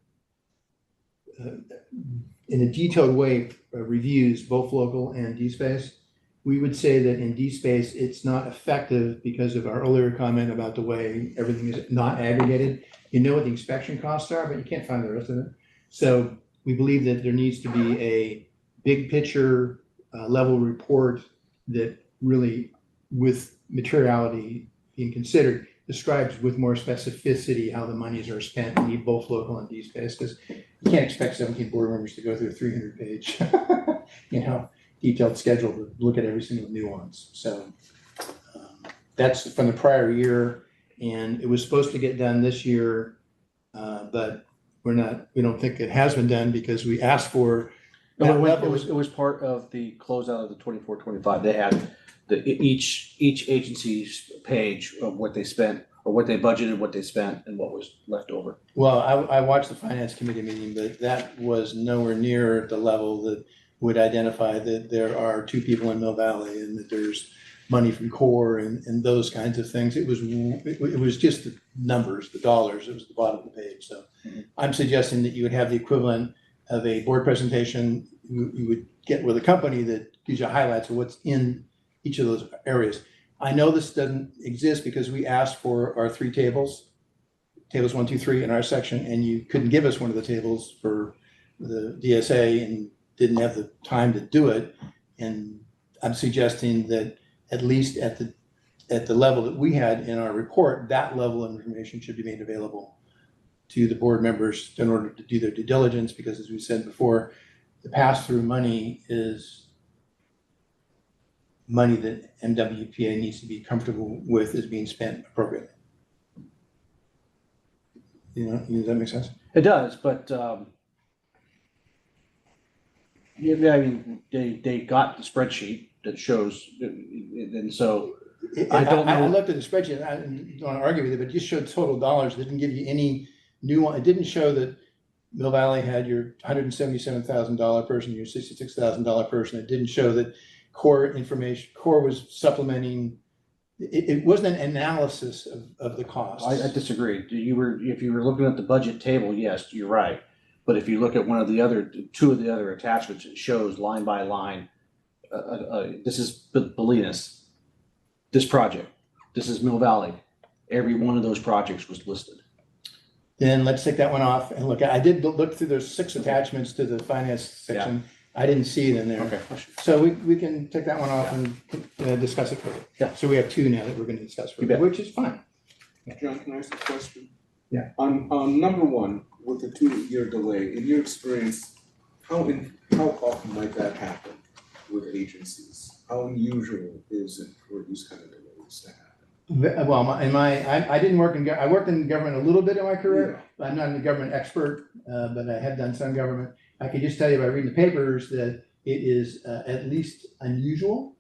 in a detailed way, reviews both local and D-space. We would say that in D-space, it's not effective because of our earlier comment about the way everything is not aggregated. You know what the inspection costs are, but you can't find the rest of it. So we believe that there needs to be a big picture level report that really, with materiality being considered, describes with more specificity how the monies are spent. We need both local and D-space, because you can't expect 17 board members to go through a 300-page, detailed schedule to look at every single nuance. So that's from the prior year, and it was supposed to get done this year, but we don't think it has been done because we asked for that level. It was part of the closeout of the 24-25. They had each agency's page of what they spent, or what they budgeted, what they spent, and what was left over. Well, I watched the finance committee meeting, but that was nowhere near the level that would identify that there are 2 people in Mill Valley and that there's money from core and those kinds of things. It was just the numbers, the dollars. It was the bottom of the page. So I'm suggesting that you would have the equivalent of a board presentation. You would get with a company that gives you highlights of what's in each of those areas. I know this doesn't exist because we asked for our 3 tables, tables 1, 2, 3 in our section, and you couldn't give us one of the tables for the DSA and didn't have the time to do it. And I'm suggesting that at least at the level that we had in our report, that level of information should be made available to the board members in order to do their due diligence, because as we said before, the pass-through money is money that MWPA needs to be comfortable with is being spent appropriately. You know, does that make sense? It does, but, yeah, I mean, they got the spreadsheet that shows, and so, I don't know. I looked at the spreadsheet, I don't want to argue with it, but it just showed total dollars. It didn't give you any new one. It didn't show that Mill Valley had your $177,000 person, your $66,000 person. It didn't show that core was supplementing. It wasn't an analysis of the costs. I disagree. If you were looking at the budget table, yes, you're right. But if you look at two of the other attachments, it shows line by line. This is Bolinas, this project, this is Mill Valley. Every one of those projects was listed. Then let's take that one off and look. I did look through those 6 attachments to the finance section. I didn't see it in there. Okay. So we can take that one off and discuss it further. Yeah. So we have 2 now that we're going to discuss further, bet. which is fine. John, can I ask a question? Yeah. On number 1, with the 2-year delay, in your experience, how often might that happen with agencies? How unusual is it for these kind of delays to happen? Well, I didn't work I worked in government a little bit in my career. I'm not a government expert, but I have done some government. I can just tell you by reading the papers that it is at least unusual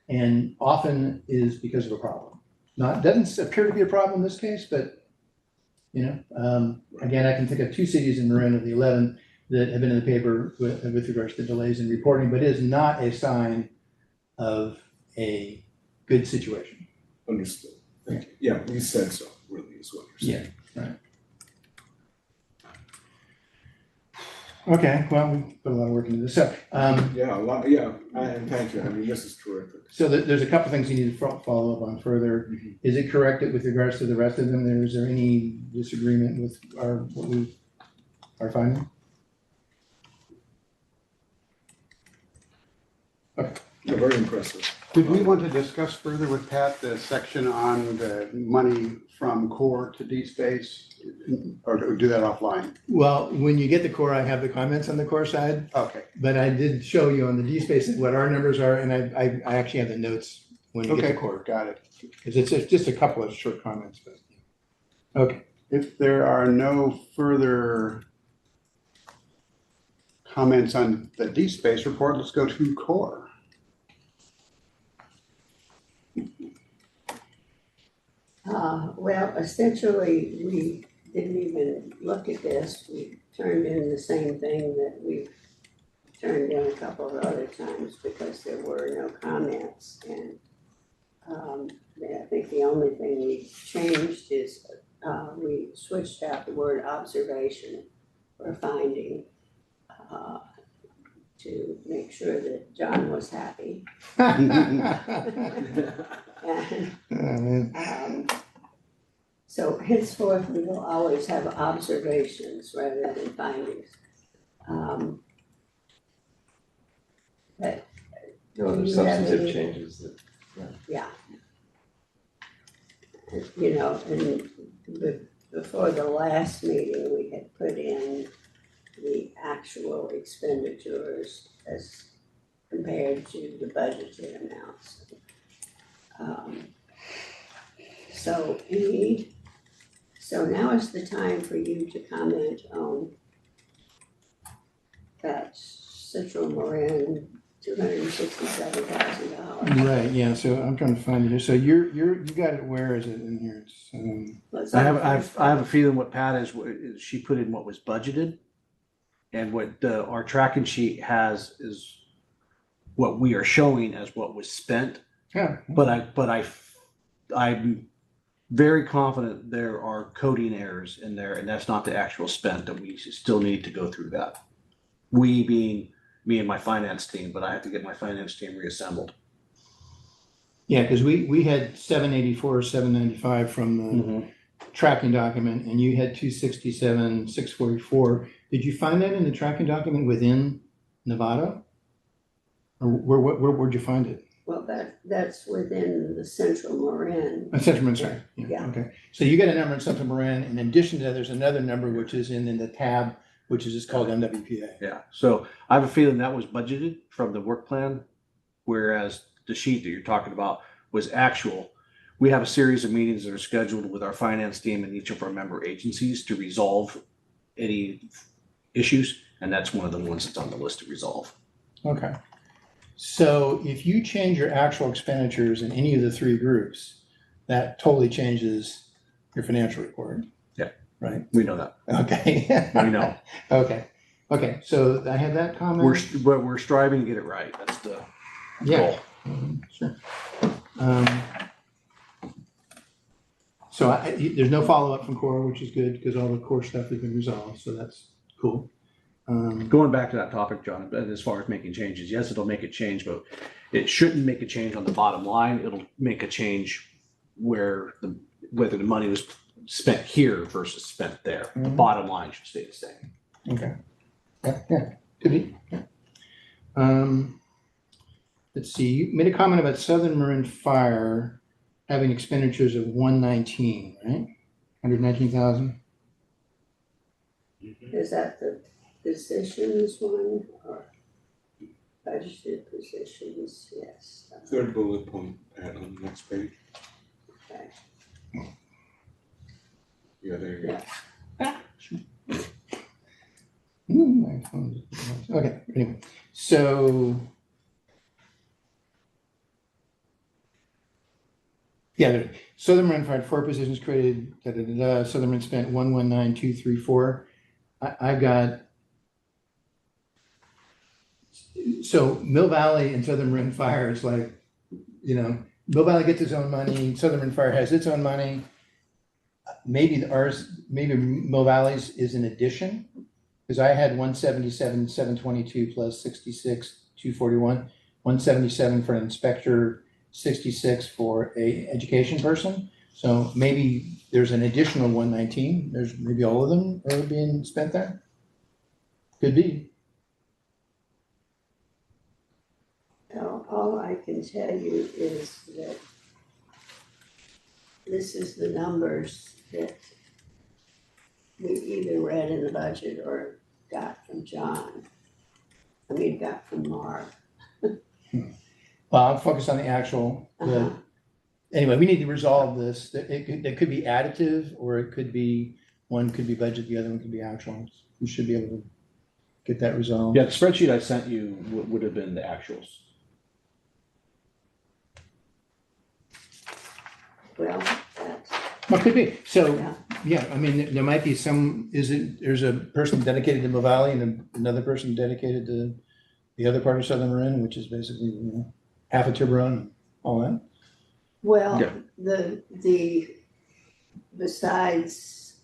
and often is because of a problem. Doesn't appear to be a problem in this case, but again, I can think of 2 cities in Marin of the 11 that have been in the paper with regards to delays in reporting, but it is not a sign of a good situation. Understood. Thank you. Yeah, you said so, really, is what you're saying. Right. Okay, well, we put a lot of work into this. So, Yeah, a lot, yeah, and thank you. I mean, this is terrific. so there's a couple things you need to follow up on further. Is it correct that with regards to the rest of them, is there any disagreement with our finding? Okay. Yeah, very impressive. Did we want to discuss further with Pat the section on the money from core to D-Space, or do we do that offline? Well, when you get the core, I have the comments on the core side, Okay, but I did show you on the D-Space what our numbers are, and I actually have the notes when you get okay, the core. got it. Because it's just a couple of short comments, but, okay. If there are no further comments on the D-Space report, let's go to core. Well, essentially, we didn't even look at this. We turned in the same thing that we've turned in a couple of other times because there were no comments. And I think the only thing we changed is we switched out the word observation for finding to make sure that John was happy. And, so henceforth, we will always have observations rather than findings. But No, there's do you have substantive any- changes that, Yeah. You know, and before the last meeting, we had put in the actual expenditures as compared to the budgeted amounts. So now is the time for you to comment on that Central Marin $267,000. Right, yeah, so I'm trying to find it here. So you got it, where is it in here? It's, I have a feeling what Pat is she put in what was budgeted. And what our tracking sheet has is what we are showing as what was spent. yeah. I'm very confident there are coding errors in there, and that's not the actual spent, that we still need to go through that. We being me and my finance team, but I have to get my finance team reassembled. Yeah, because we had 784, 795 from the tracking document, and you had 267, 644. Did you find that in the tracking document within Nevada? Or where'd you find it? Well, that's within the Central Marin. Central Marin, sorry. Yeah. Okay. So you got a number in Central Marin, and in addition to that, there's another number which is in the tab, which is just called MWPA. Yeah, so I have a feeling that was budgeted from the work plan, whereas the sheet that you're talking about was actual. We have a series of meetings that are scheduled with our finance team and each of our member agencies to resolve any issues, and that's one of the ones that's on the list to resolve. Okay. So if you change your actual expenditures in any of the three groups, that totally changes your financial report. Yeah. Right? We know that. Okay. We know. Okay. So I have that comment. We're striving to get it right. That's the goal. Sure. So there's no follow-up from core, which is good because all the core stuff has been resolved. So that's cool. Going back to that topic, John, as far as making changes, yes, it'll make a change, but it shouldn't make a change on the bottom line. It'll make a change whether the money was spent here versus spent there. The bottom line should stay the same. Okay. Yeah. Could be. Yeah. Let's see. You made a comment about Southern Marin Fire having expenditures of 119, right? 119,000. Is that the positions one or budgeted positions? Yes. Third bullet point, Pat, on the next page. Okay. Yeah, there you go. Yeah. My phone is- Okay. Anyway, so yeah, Southern Marin Fire had 4 positions created. Southern Marin spent 119,234. I've got. So Mill Valley and Southern Marin Fire is like, Mill Valley gets its own money, Southern Marin Fire has its own money. Maybe Mill Valley's is an addition, because I had 177, 722 plus 66, 241, 177 for an inspector, 66 for a education person. So maybe there's an additional 119. There's maybe all of them are being spent there. Could be. Now, all I can tell you is that this is the numbers that we either read in the budget or got from got from Mark. Well, I'll focus on the actual. Anyway, we need to resolve this. It could be additive, or it could be, one could be budget, the other one could be actual. We should be able to get that resolved. Yeah, the spreadsheet I sent you would have been the actuals. Well, that's, Well, could be. So, yeah. yeah, I mean, there might be there's a person dedicated to Mill Valley and another person dedicated to the other part of Southern Marin, which is basically, half of Tiburon and all that. Well, Yeah. the besides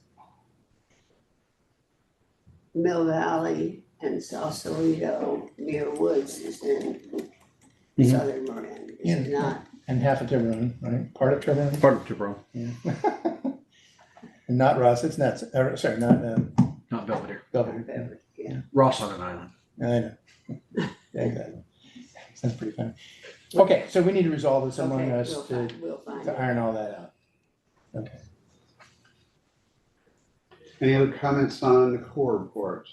Mill Valley and Sausalito, Muir Woods is in Mhm. Southern Marin, Yeah. is not. And half of Tiburon, right? Part of Tiburon? Part of Tiburon, Yeah. And not Ross, it's not, sorry, not not Belvedere. Belvedere. Yeah. Ross on an island. Yeah, I know. Yeah, exactly. Sounds pretty funny. Okay, so we need to resolve this among Okay, us we'll find to it. iron all that out. Okay. Any other comments on the core report?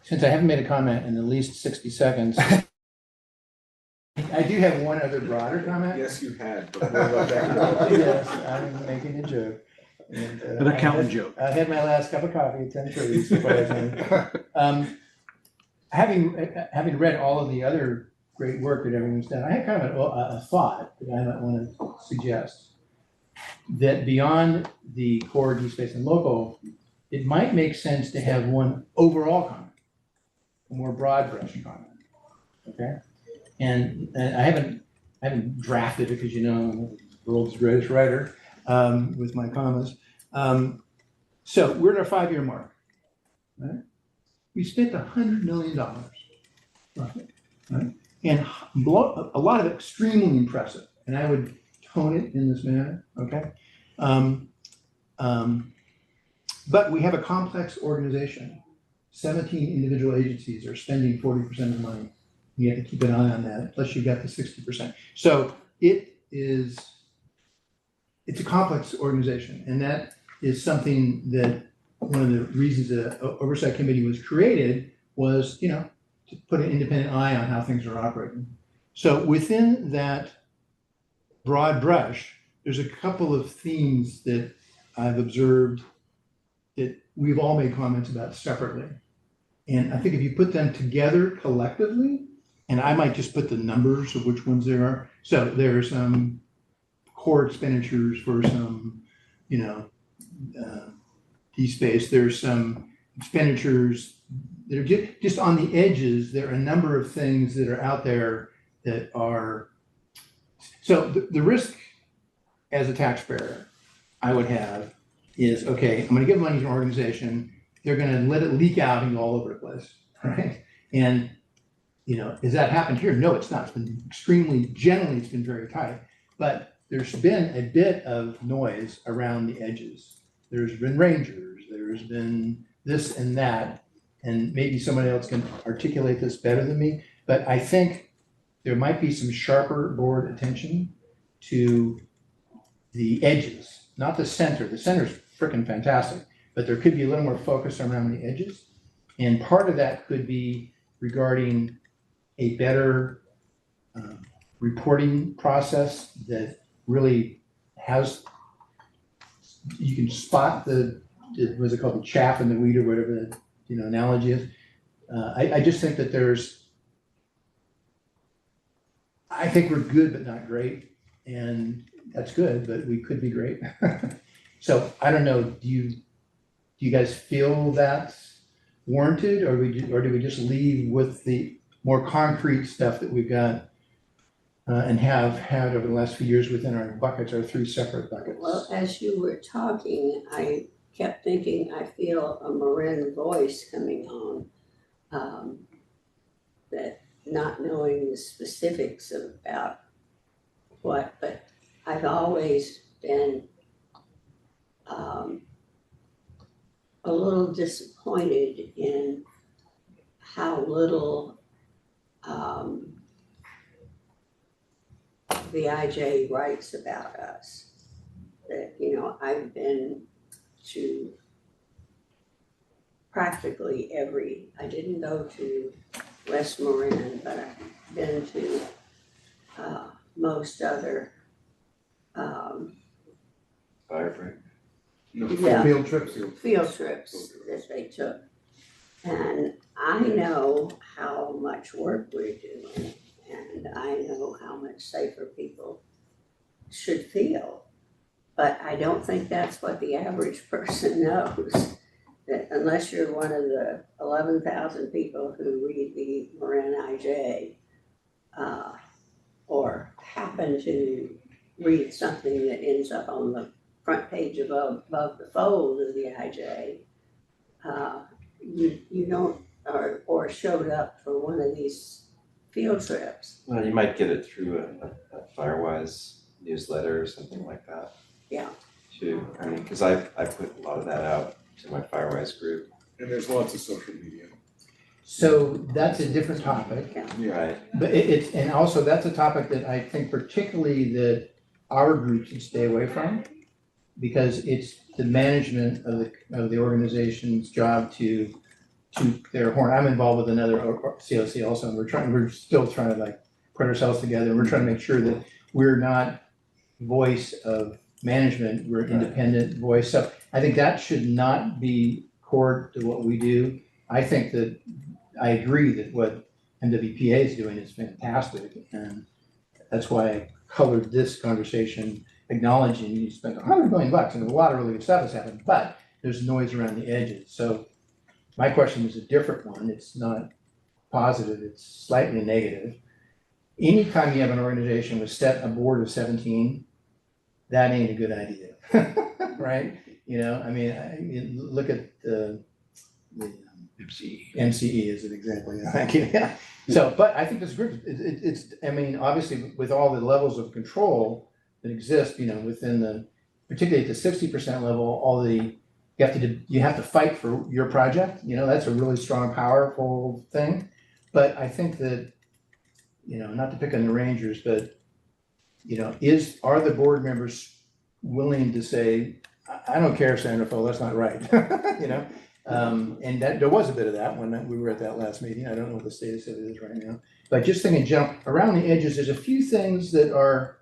Since I haven't made a comment in at least 60 seconds, I do have one other broader comment. Yes, you had, but we'll let that go. Yes, I'm making a joke. And, An accountant joke. I had my last cup of coffee at 10:30, surprisingly. having read all of the other great work that everyone's done, I had kind of a thought that I might want to suggest. That beyond the core, DSpace, and local, it might make sense to have one overall comment, a more broad brush comment, okay? And I haven't drafted it because, you know, I'm the world's greatest writer with my commas. So we're at our 5-year mark, right? We spent $100 million, right? And a lot of it extremely impressive, and I would tone it in this manner, okay? But we have a complex organization. 17 individual agencies are spending 40% of the money. You have to keep an eye on that, plus you've got the 60%. So it's a complex organization, and that is something that one of the reasons the Oversight Committee was created was, you know, to put an independent eye on how things are operating. So within that broad brush, there's a couple of themes that I've observed that we've all made comments about separately. And I think if you put them together collectively, and I might just put the numbers of which ones there are. So there's some core expenditures for some, you know, DSpace. There's some expenditures that are just on the edges. There are a number of things that are out there that are, so the risk as a taxpayer I would have is, okay, I'm going to give money to an organization. They're going to let it leak out and go all over the place, right? And, you know, has that happened here? No, it's not. It's been generally, it's been very tight. But there's been a bit of noise around the edges. There's been rangers. There's been this and that. And maybe somebody else can articulate this better than me. But I think there might be some sharper board attention to the edges, not the center. The center's freaking fantastic, but there could be a little more focus around the edges. And part of that could be regarding a better reporting process that really has, you can spot what's it called, the chaff in the wheat or whatever the, you know, analogy is. I just think that I think we're good but not great, and that's good, but we could be great. So I don't know, do you guys feel that's warranted, or do we just leave with the more concrete stuff that we've got and have had over the last few years within our buckets, our 3 separate buckets? Well, as you were talking, I kept thinking, I feel a Marin voice coming on, that not knowing the specifics about what, but I've always been a little disappointed in how little the IJ writes about us. That, you know, I've been to practically I didn't go to West Marin, but I've been to most other Firebreak. yeah, Field trips. field trips that they took. And I know how much work we're doing, and I know how much safer people should feel. But I don't think that's what the average person knows. That unless you're one of the 11,000 people who read the Marin IJ, or happen to read something that ends up on the front page above the fold of the IJ, you don't, or showed up for one of these field trips. Well, you might get it through a Firewise newsletter or something like that. Yeah. Too. I mean, because I put a lot of that out to my Firewise group. And there's lots of social media. So that's a different topic. Right. But and also that's a topic that I think particularly that our group should stay away from, because it's the management of the organization's job to toot their horn. I'm involved with another COC also, and we're still trying to like put ourselves together. And we're trying to make sure that we're not voice of management, we're independent voice. So I think that should not be core to what we do. I think that I agree that what MWPA is doing is fantastic, and that's why I colored this conversation acknowledging you spent $100 million and a lot of really good stuff has happened, but there's noise around the edges. So my question is a different one. It's not positive, it's slightly negative. Anytime you have an organization with a board of 17, that ain't a good idea, right? You know, I mean, you look at the MCE as an example. Yeah, thank you. Yeah. So, but I think this group, it's, I mean, obviously with all the levels of control that exist, you know, within the, particularly at the 60% level, all the, you have to fight for your project. You know, that's a really strong, powerful thing. But I think that, you know, not to pick on the Rangers, but, you know, are the board members willing to say, I don't care, Senator Foe, that's not right, you know? And that there was a bit of that when we were at that last meeting. I don't know what the status of it is right now. But just thinking, jump around the edges, there's a few things that are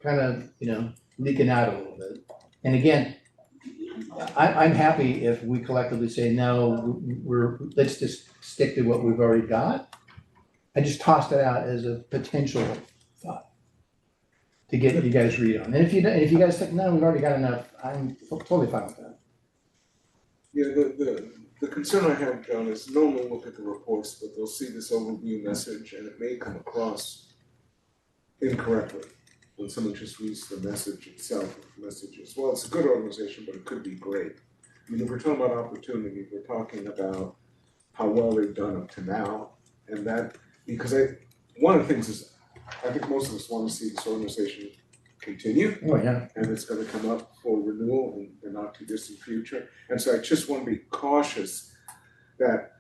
kind of, you know, leaking out a little bit. And again, I'm happy if we collectively say, no, let's just stick to what we've already got. I just tossed it out as a potential thought to get you guys read on. And if you guys think, no, we've already got enough, I'm totally fine with that. Yeah, the concern I have, John, is no one will look at the reports, but they'll see this overview message and it may come across incorrectly when someone just reads the message itself, messages. Well, it's a good organization, but it could be great. I mean, if we're talking about opportunity, we're talking about how well they've done up to now, and that, because one of the things is, I think most of us want to see this organization continue. Oh, yeah. And it's going to come up for renewal in the not too distant future. And so I just want to be cautious that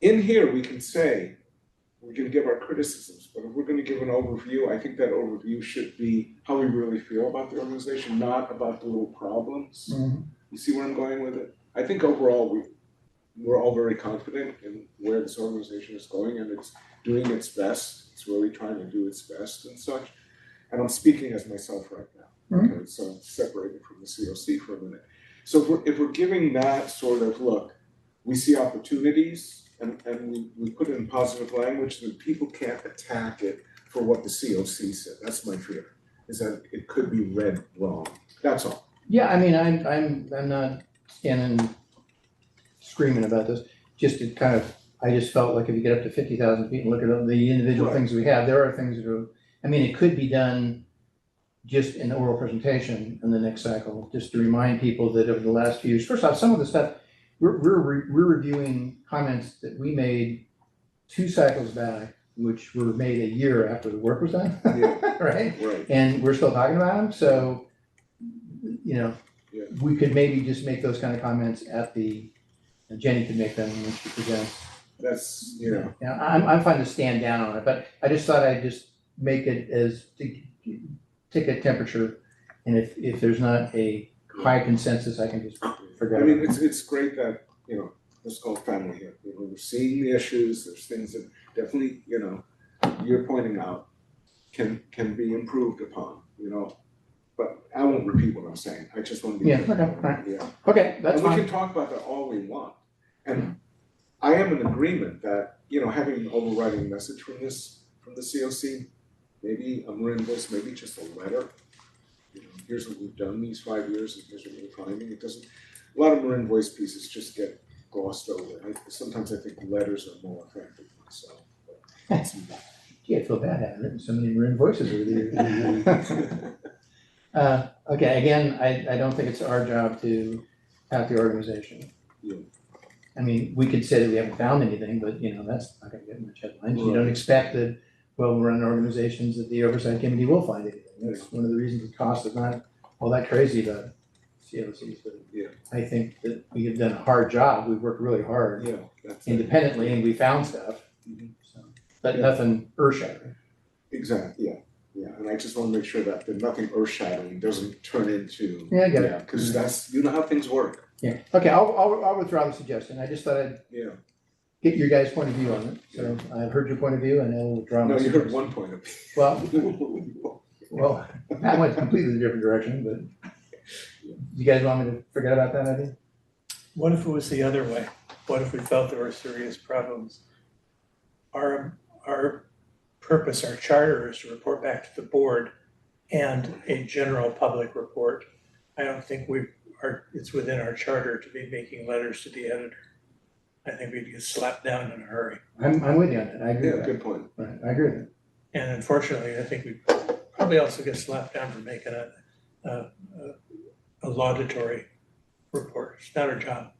in here we can say, we can give our criticisms, but if we're going to give an overview, I think that overview should be how we really feel about the organization, not about the little problems. Mm-hmm. You see where I'm going with it? I think overall we're all very confident in where this organization is going, and it's doing its best. It's really trying to do its best and such. And I'm speaking as myself right now, Mm-hmm. okay? So I'm separated from the COC for a minute. So if we're giving that sort of look, we see opportunities and we put it in positive language, then people can't attack it for what the COC said. That's my fear, is that it could be read wrong. That's all. Yeah, I mean, I'm not standing screaming about this. Just to kind of, I just felt like if you get up to 50,000 feet and look at the individual things we have, there are things that are, I mean, it could be done just in oral presentation in the next cycle, just to remind people that over the last few years, first off, some of the stuff, we're reviewing comments that we made 2 cycles back, which were made a year after the work was done, Yeah. right? Right. And we're still talking about them, so, you know, Yeah. we could maybe just make those kind of comments at the, Jenny could make them when she presents. That's, you know. Yeah, I'm fine to stand down on it, but I just thought I'd just make it as, to take a temperature, and if there's not a high consensus, I can just forget I mean, about it. it's great that, you know, let's call family here. You know, we're seeing the issues. There's things that definitely, you know, you're pointing out can be improved upon, you know. But I won't repeat what I'm saying. I just want to be Yeah, clear. okay, fine. Yeah. Okay, that's And we fine. can talk about that all we want. And I am in agreement that, you know, having an overriding message from the COC, maybe a Marin voice, maybe just a letter. You know, here's what we've done these 5 years, and here's what we're finding. It doesn't. A lot of Marin voice pieces just get glossed over. Sometimes I think letters are more effective myself. But Gee, I feel bad having written so many Marin voices over the years. Okay, again, I don't think it's our job to have the organization. Yeah. I mean, we could say that we haven't found anything, but you know, that's not gonna get much headlines. You don't Right. expect that well-run organizations that the Oversight Committee will find anything. That's one of the reasons the cost is not all that crazy about COCs, but Yeah. I think that we have done a hard job. We've worked really hard Yeah, that's independently and we found stuff. Mhm. So, but Yeah. nothing earth-shattering. Exactly, yeah. And I just want to make sure that nothing earth-shattering doesn't turn into. Yeah, I get it. Because that's, you know how things work. Yeah, okay, I'll withdraw the suggestion. I just thought I'd Yeah. get your guys' point of view on it. So I've heard your point of view and I'll withdraw my No, you heard suggestion. one point of Well, well, that went completely different direction, but you guys want me to forget about that idea? What if it was the other way? What if we felt there were serious problems our purpose, our charter is to report back to the board and a general public report. I don't think it's within our charter to be making letters to the editor. I think we'd get slapped down in a hurry. I'm with you on that, I agree Yeah, with that. good point. Right, I agree with that. And unfortunately, I think we probably also get slapped down for making a laudatory report. It's not our job.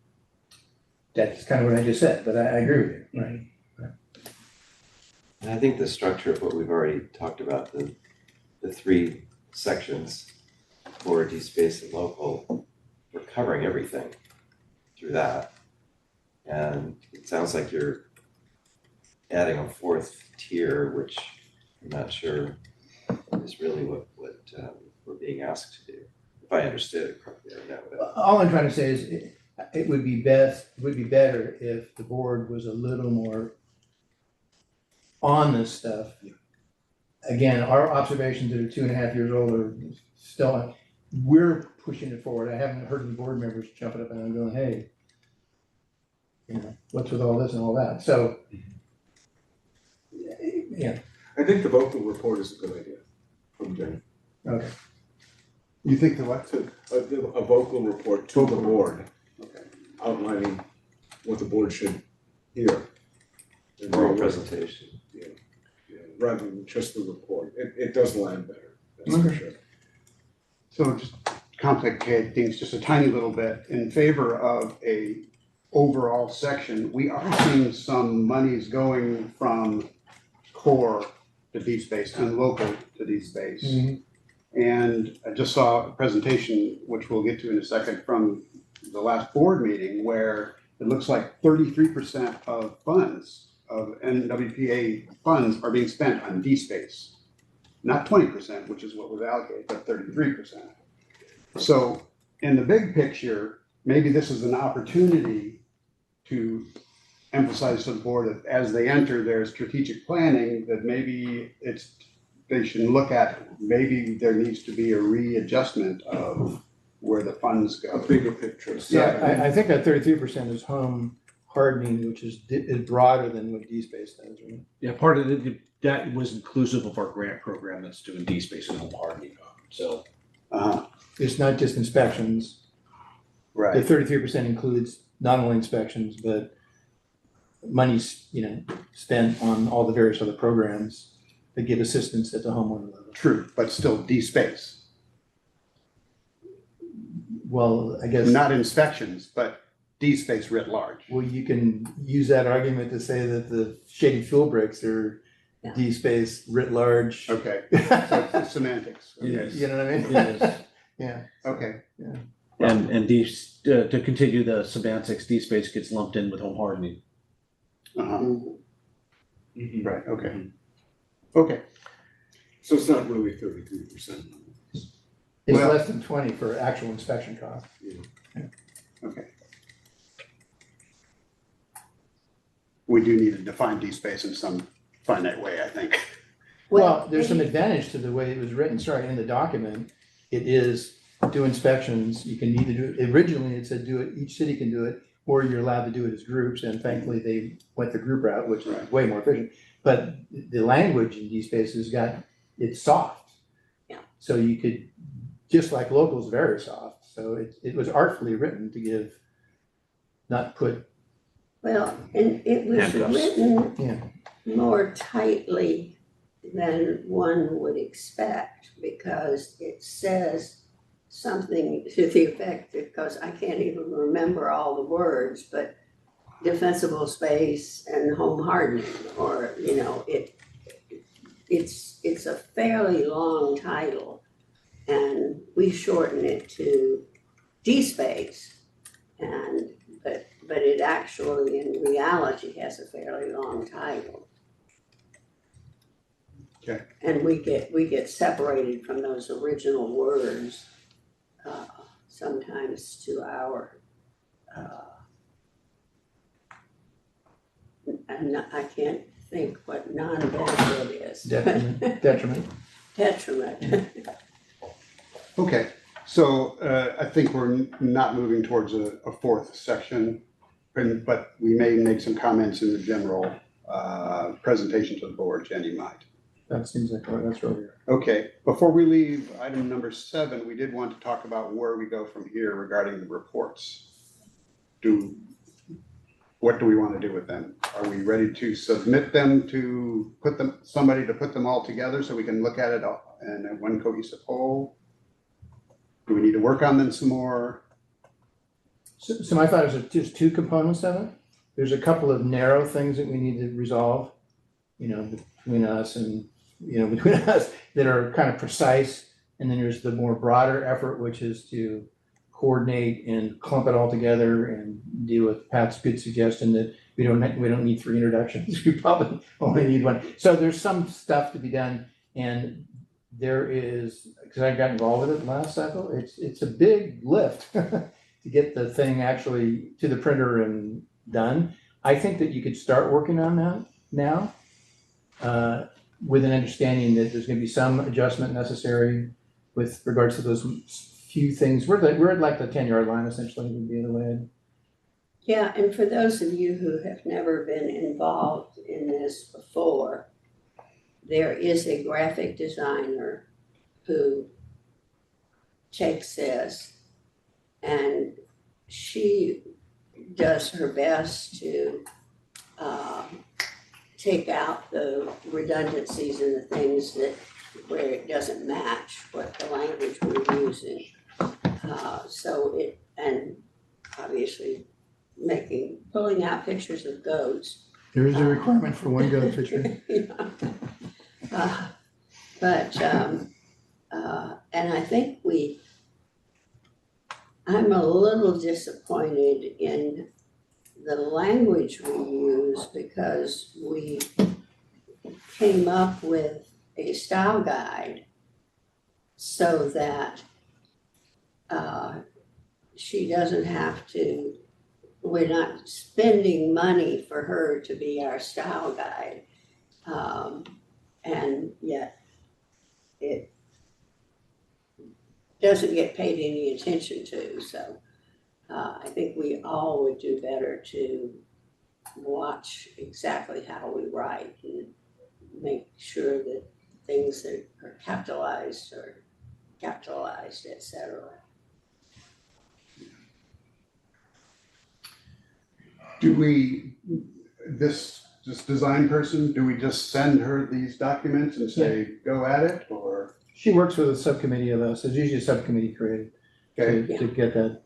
That's kind of what I just said, but I agree with you, right? And I think the structure of what we've already talked about, the three sections, for DSpace and local, we're covering everything through that. And it sounds like you're adding a fourth tier, which I'm not sure is really what we're being asked to do. If I understood it correctly, I know. But All I'm trying to say is it would be better if the board was a little more on this stuff. Again, our observations that are 2.5 years old are still, we're pushing it forward. I haven't heard the board members jumping up and down going, hey, what's with all this and all that? So, yeah, I think the vocal report is a good idea from Jen. okay. You think the what? A vocal report to the board Okay. outlining what the board should hear. And oral really- presentation. Yeah, rather than just the report. It does land better, that's for sure. So just complicate things just a tiny little bit, in favor of a overall section, we are seeing some monies going from core to DSpace and local to DSpace. Mhm. And I just saw a presentation, which we'll get to in a second, from the last board meeting where it looks like 33% of funds, of NWPA funds, are being spent on DSpace. Not 20%, which is what was allocated, but 33%. So in the big picture, maybe this is an opportunity to emphasize to the board that as they enter their strategic planning, that maybe they should look at, maybe there needs to be a readjustment of where the funds A go. bigger picture. Yeah, I think that 33% is home hardening, which is broader than what DSpace does, right? Yeah, part of it, that was inclusive of our grant program that's doing DSpace and home hardening. So Uh-huh, It's not just inspections. The right. 33% includes not only inspections, but money's, spent on all the various other programs that give assistance at the homeowner level. True, but still DSpace. Well, I guess, Not inspections, but DSpace writ large. well, you can use that argument to say that the shady fuel breaks are Yeah. DSpace writ large. Okay, so it's semantics. Okay. Yes. You know what I mean? it is. Yeah. Okay, And to continue the semantics, DSpace gets lumped in with home hardening. uh-huh, Mhm. right, okay. Okay, So it's not really 33%. It's Well- less than 20 for actual inspection costs. okay. We do need to define DSpace in some finite way, I think. Well, there's some advantage to the way it was written, sorry, in the document. It is do inspections, you can either do it, originally it said do it, each city can do it, or you're allowed to do it as groups, and thankfully they went the group route, which is Right. way more efficient. But the language in DSpace has got, it's soft. Yeah. So you could, just like local is very soft, so it was artfully written to give, not put, Well, and it was Handcuffs. written Yeah. more tightly than one would expect, because it says something to the effect, because I can't even remember all the words, but defensible space and home hardening, or, it's a fairly long title, and we shorten it to DSpace, but it actually, in reality, has a fairly long title. Okay. And we get separated from those original words, sometimes to our, I can't think what non-benefit is. detriment. Detriment. Okay, so I think we're not moving towards a fourth section, but we may make some comments in the general presentation to the board, Jenny might. That seems like, that's earlier. Okay, before we leave item number 7, we did want to talk about where we go from here regarding the reports. What do we want to do with them? Are we ready to submit them to somebody to put them all together so we can look at it all in one cohesive whole? Do we need to work on them some more? So my thought is there's 2 components of it. There's a couple of narrow things that we need to resolve, between us and, between us that are kind of precise. And then there's the more broader effort, which is to coordinate and clump it all together and deal with Pat's good suggestion that we don't need 3 introductions. We probably only need 1. So there's some stuff to be done, and there is, because I got involved with it last cycle, it's a big lift to get the thing actually to the printer and done. I think that you could start working on that now, with an understanding that there's going to be some adjustment necessary with regards to those few things. We're at like the 10-yard line essentially would be the way. Yeah, and for those of you who have never been involved in this before, there is a graphic designer who takes this and she does her best to take out the redundancies and the things that where it doesn't match what the language we're using. And obviously pulling out pictures of goats. There is a requirement for 1 goat picture. And I think I'm a little disappointed in the language we use because we came up with a style guide so that she doesn't have to, we're not spending money for her to be our style guide. And yet it doesn't get paid any attention to. So I think we all would do better to watch exactly how we write and make sure that things that are capitalized, etc. Do we, this design person, do we just send her these documents and say, go at it, or? She works with a subcommittee of us. There's usually a subcommittee created to get that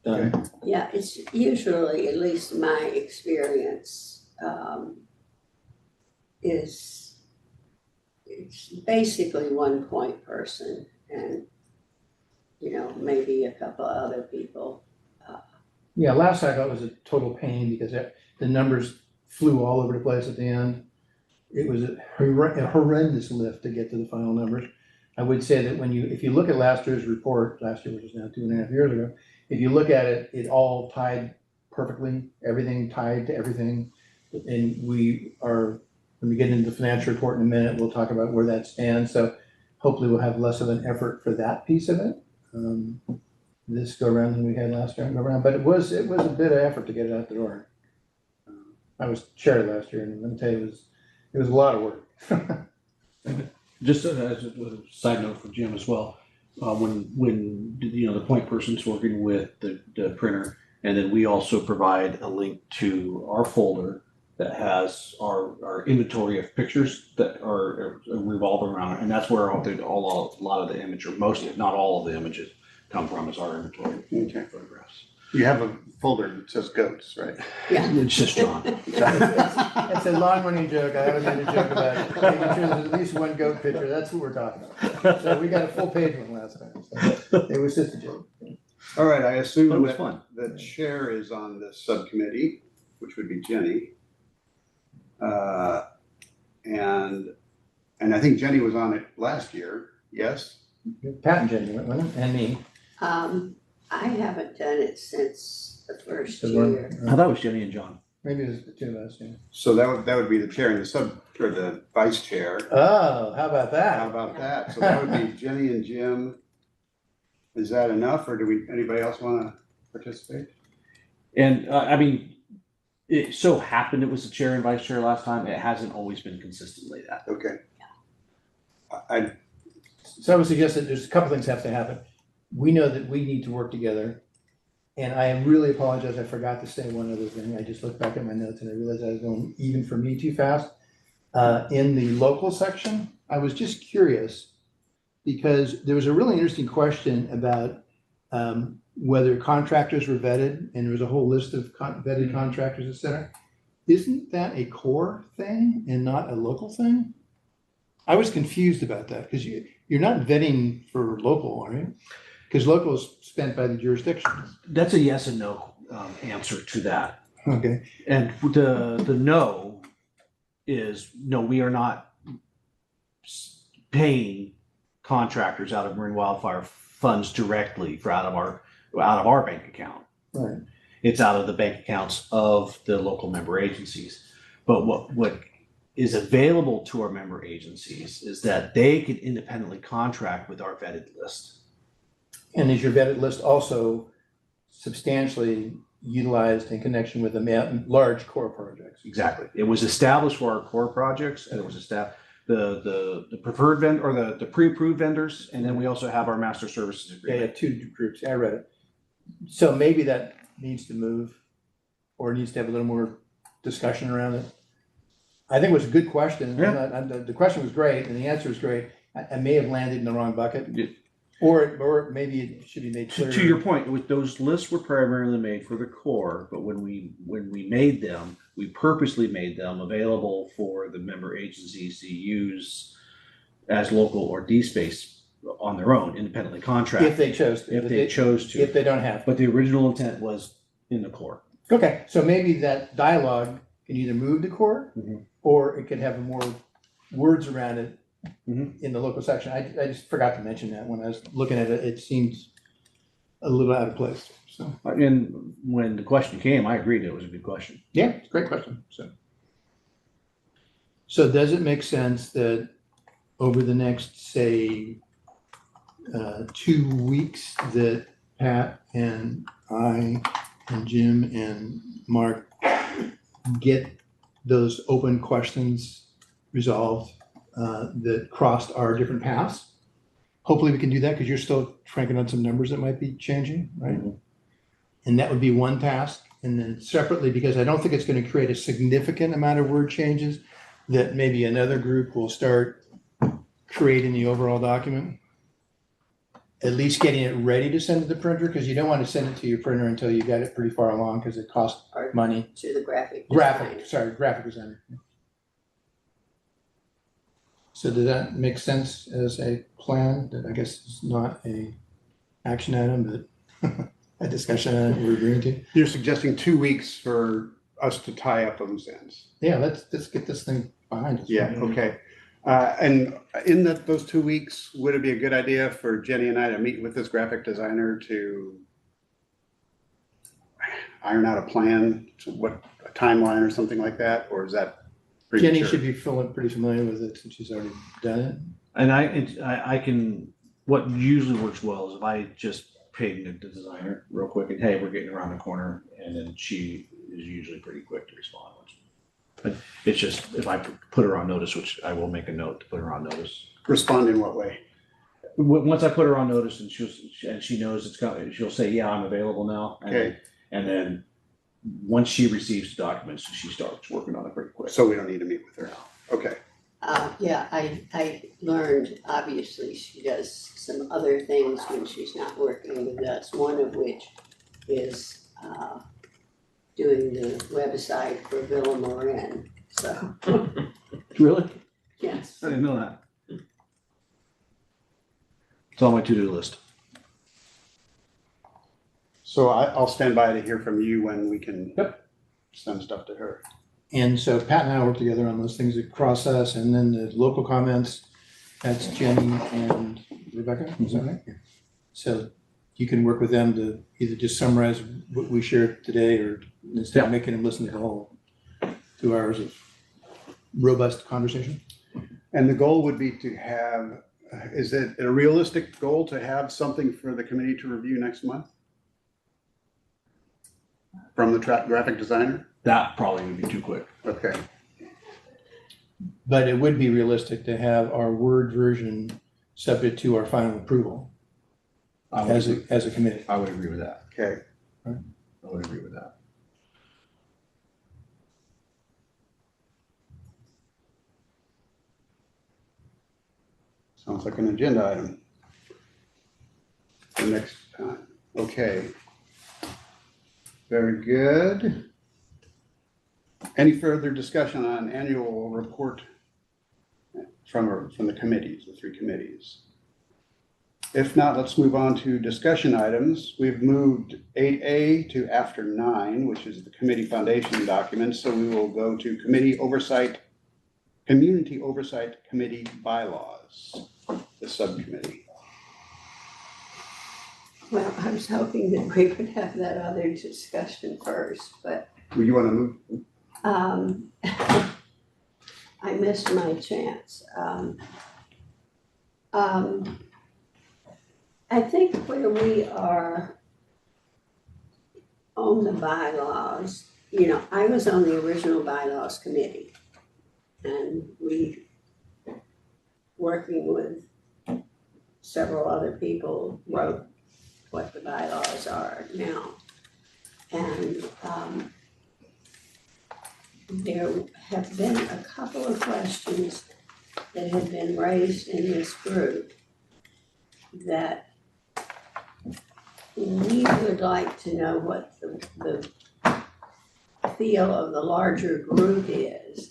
done. Okay. Yeah, it's usually, at least my experience, is it's basically 1 point person and, maybe a couple of other people. Yeah, last cycle was a total pain because the numbers flew all over the place at the end. It was a horrendous lift to get to the final numbers. I would say that if you look at last year's report, which is now 2.5 years ago, if you look at it, it all tied perfectly, everything tied to everything. And when we get into the financial report in a minute, we'll talk about where that stands. So hopefully we'll have less of an effort for that piece of it. This go around than we had last year go around, but it was a bit of effort to get it out the door. I was chair last year, and let me tell you, it was a lot of work. Just as a side note for Jim as well, when the point person's working with the printer, and then we also provide a link to our folder that has our inventory of pictures that are revolving around it, and that's where a lot of the image, or most, if not all of the images, come from, is our inventory Okay. photographs. You have a folder that says goats, right? Yeah. It's just John. It's a long-running joke. I haven't made a joke about it. Making sure there's at least 1 goat picture. That's what we're talking about. So we got a full page one last time. So it was just a joke. All right, I assume But it was that fun. the chair is on this subcommittee, which would be Jenny. And I think Jenny was on it last year, yes? Pat and Jenny went, wasn't it? And me. I haven't done it since the first So year. I thought it was Jenny and John. Maybe it was the 2 of us. Yeah. So that would be the chair and the vice chair. Oh, how about that? How about that? So that would be Jenny and Jim. Is that enough, or do anybody else want to participate? And I mean, It so happened it was the chair and vice chair last time. It hasn't always been consistently that. Okay. I, So I would suggest that there's a couple things have to happen. We know that we need to work together. And I really apologize, I forgot to say one other thing. I just looked back at my notes and I realized I was going even for me too fast. In the local section, I was just curious because there was a really interesting question about whether contractors were vetted, and there was a whole list of vetted contractors, et cetera. Isn't that a core thing and not a local thing? I was confused about that because you're not vetting for local, are you? Because local is spent by the jurisdiction. That's a yes and no answer to that. Okay. And the no is no, we are not paying contractors out of Marin Wildfire funds directly for out of our bank account. Right. It's out of the bank accounts of the local member agencies. But what is available to our member agencies is that they can independently contract with our vetted list. And is your vetted list also substantially utilized in connection with the large core projects? Exactly. It was established for our core projects, and it was established the preferred vendor or the pre-approved vendors, and then we also have our master services Yeah, you agreement. have two groups. I read it. So maybe that needs to move or needs to have a little more discussion around it. I think it was a good question. Yeah. The question was great and the answer was great. I may have landed in the wrong bucket. Yeah. Or maybe it should be made clear. To your point, those lists were primarily made for the core, but when we made them, we purposely made them available for the member agencies to use as local or D-space on their own, independently contract. If they chose to. If they chose to. If they don't have. But the original intent was in the core. Okay, so maybe that dialogue can either move to core Mhm. or it could have more words around it Mhm. in the local section. I just forgot to mention that when I was looking at it. It seemed a little out of place. So, And when the question came, I agreed it was a good question. yeah, it's a great question. So does it make sense that over the next, say, 2 weeks that Pat and I and Jim and Mark get those open questions resolved that crossed our different paths? Hopefully we can do that because you're still cranking on some numbers that might be changing, right? Mhm. And that would be one task. And then separately, because I don't think it's going to create a significant amount of word changes, that maybe another group will start creating the overall document. At least getting it ready to send to the printer, because you don't want to send it to your printer until you got it pretty far along because it costs Or money. to the graphic Graphic designer. designer. So did that make sense as a plan? That I guess is not a action item, but a discussion item we're agreeing to? you're suggesting 2 weeks for us to tie up loose ends. Yeah, let's get this thing behind us. Yeah, okay. And in those 2 weeks, would it be a good idea for Jenny and I to meet with this graphic designer to iron out a plan, a timeline or something like that, or is that Jenny premature? should be pretty familiar with it since she's already done it. And I can, what usually works well is if I just ping the designer real quick and, hey, we're getting around the corner, and then she is usually pretty quick to respond. But it's just, if I put her on notice, which I will make a note to put her on notice. Respond in what way? Once I put her on notice and she knows it's coming, she'll say, yeah, I'm available now. Okay, And then once she receives the documents, she starts working on it pretty quick. so we don't need to meet with her. Okay, Yeah, I learned, obviously, she does some other things when she's not working with us, one of which is doing the website for Villa Marin, so, Really? yes. I didn't know that. It's on my to-do list. so I'll stand by to hear from you when we can Yep. send stuff to her. And so Pat and I work together on those things across us, and then the local comments, that's Jenny and Rebecca, is that right? Yeah. So you can work with them to either just summarize what we shared today, or instead of making them listen to the whole 2 hours of robust conversation. And the goal would be to have, is it a realistic goal to have something for the committee to review next month? From the graphic designer? that probably would be too quick. Okay, But it would be realistic to have our Word version subject to our final approval as a committee. I would agree with that. okay. I would agree with that. Sounds like an agenda item. For next time. Okay. Very good. Any further discussion on annual report from the committees, the three committees? If not, let's move on to discussion items. We've moved 8A to after 9, which is the committee foundation document. So we will go to committee oversight, community oversight committee bylaws, the subcommittee. Well, I was hoping that we would have that other discussion first, but Would you want to move? I missed my chance. I think where we are on the bylaws, you know, I was on the original bylaws committee. And we, working with several other people, wrote what the bylaws are now. And there have been a couple of questions that have been raised in this group that we would like to know what the feel of the larger group is,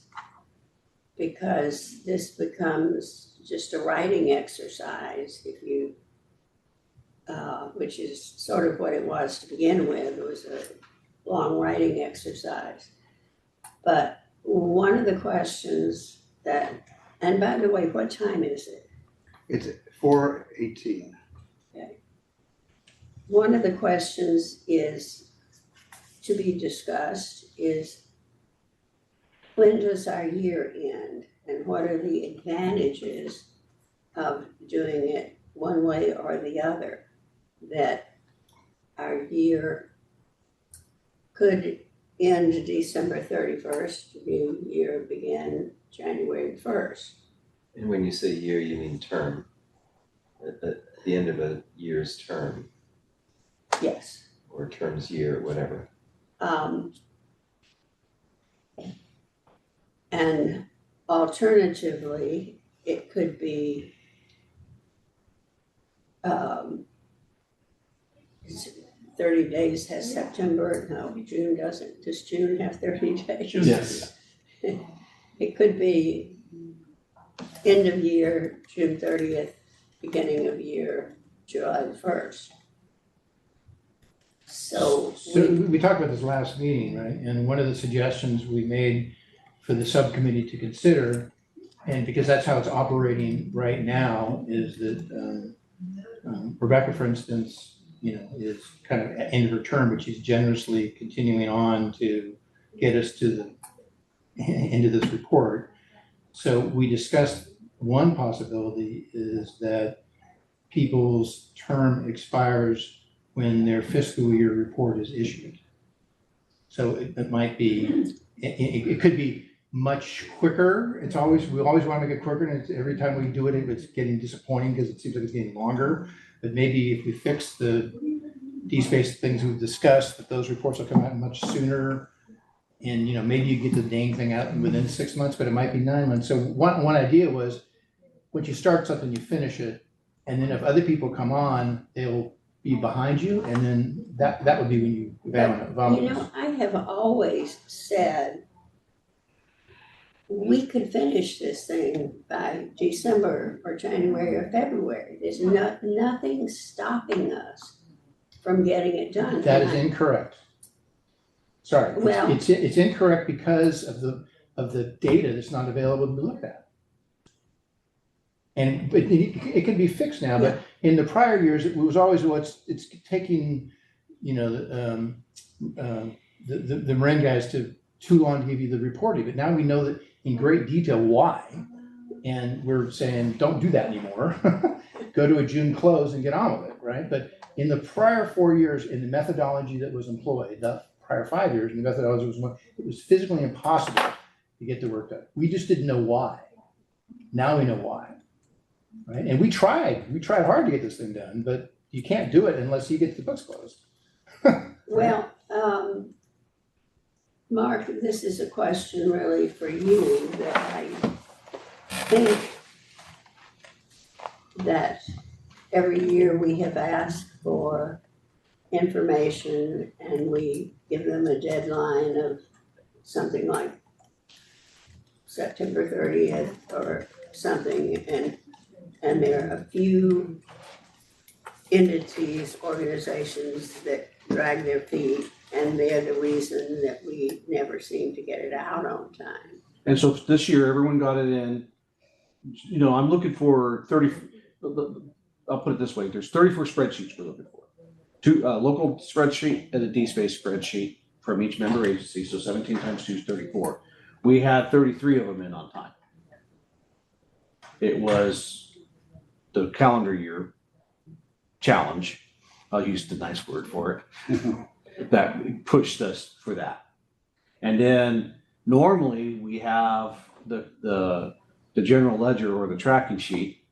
because this becomes just a writing exercise if you, which is sort of what it was to begin with. It was a long writing exercise. But one of the questions that, and by the way, what time is it? It's 4:18. Okay. One of the questions is to be discussed is, when does our year end? And what are the advantages of doing it one way or the other? That our year could end December 31st, new year begin January 1st. And when you say year, you mean term, at the end of a year's term, Yes. or term's year, whatever. And alternatively, it could be 30 days has September, no, June doesn't. Does June have 30 days? Yes. It could be end of year, June 30th, beginning of year, July 1st. So We talked about this last meeting, right? And one of the suggestions we made for the subcommittee to consider, and because that's how it's operating right now, is that Rebecca, for instance, you know, is kind of in her term, but she's generously continuing on to get us to into this report. So we discussed one possibility is that people's term expires when their fiscal year report is issued. So it might be, it could be much quicker. We always want to make it quicker, and every time we do it, it's getting disappointing because it seems like it's getting longer. But maybe if we fix the D-space things we've discussed, that those reports will come out much sooner. And, you know, maybe you get the dang thing out within 6 months, but it might be 9 months. So one idea was, once you start something, you finish it. And then if other people come on, they'll be behind you. And then that would be when you vomit. you know, I have always said we could finish this thing by December or January or February. There's nothing stopping us from getting it done. That is incorrect. Sorry, Well- it's incorrect because of the data that's not available to be looked at. And but it can be fixed now, but in the prior years, it was always, well, it's taking, you know, the Marin guys too long to give you the reporting. But now we know that in great detail why, and we're saying don't do that anymore. Go to a June close and get on with it, right? But in the prior 4 years, in the methodology that was employed, the prior 5 years, and the methodology was more, it was physically impossible to get the work done. We just didn't know why. Now we know why, right? And we tried hard to get this thing done, but you can't do it unless you get the books closed. Well, Mark, this is a question really for you that I think that every year we have asked for information and we give them a deadline of something like September 30th or something, and there are a few entities, organizations that drag their feet, and they're the reason that we never seem to get it out on time. And so this year, everyone got it in, you know, I'm looking for 30, I'll put it this way, there's 34 spreadsheets we're looking for. Two, local spreadsheet and a DSpace spreadsheet from each member agency, so 17 times 2 is 34. We had 33 of them in on time. It was the calendar year challenge, I'll use the nice word for it, that pushed us for that. And then normally we have the general ledger or the tracking sheet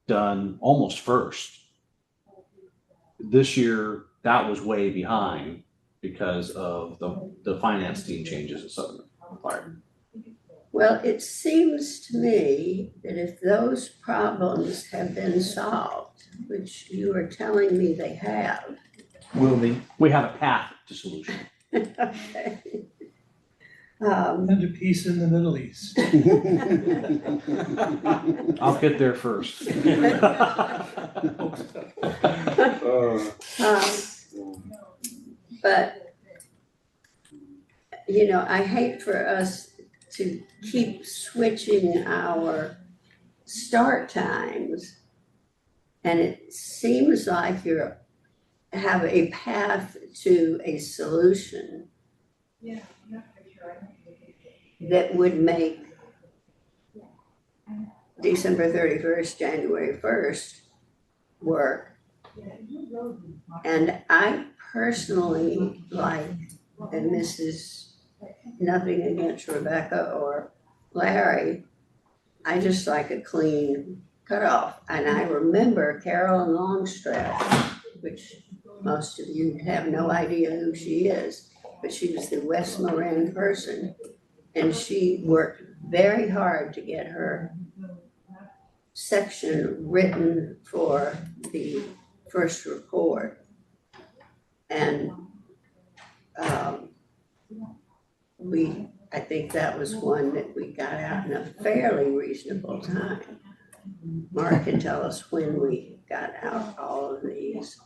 done almost first. This year, that was way behind because of the finance team changes at Southern Fire. Well, it seems to me that if those problems have been solved, which you are telling me they have, Will be. We have a path to solution. okay. And a peace in the Middle East. I'll get there first. But, you know, I hate for us to keep switching our start times. And it seems like you have a path to a solution that would make December 31st, January 1st work. And I personally like, and this is nothing against Rebecca or Larry, I just like a clean cutoff. And I remember Carolyn Longstreth, which most of you have no idea who she is, but she was the West Marin person. And she worked very hard to get her section written for the first report. And I think that was one that we got out in a fairly reasonable time. Mark can tell us when we got out all of these.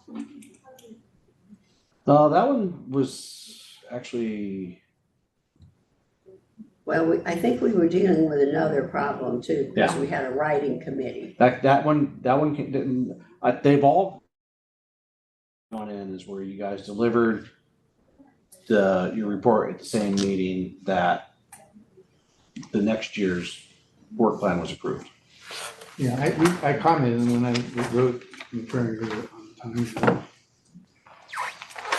That one was actually, Well, I think we were dealing with another problem too, because Yeah. we had a writing committee. that one didn't, they've all gone in is where you guys delivered your report at the same meeting that the next year's work plan was approved. Yeah, I commented when I wrote, I'm trying to remember on the time.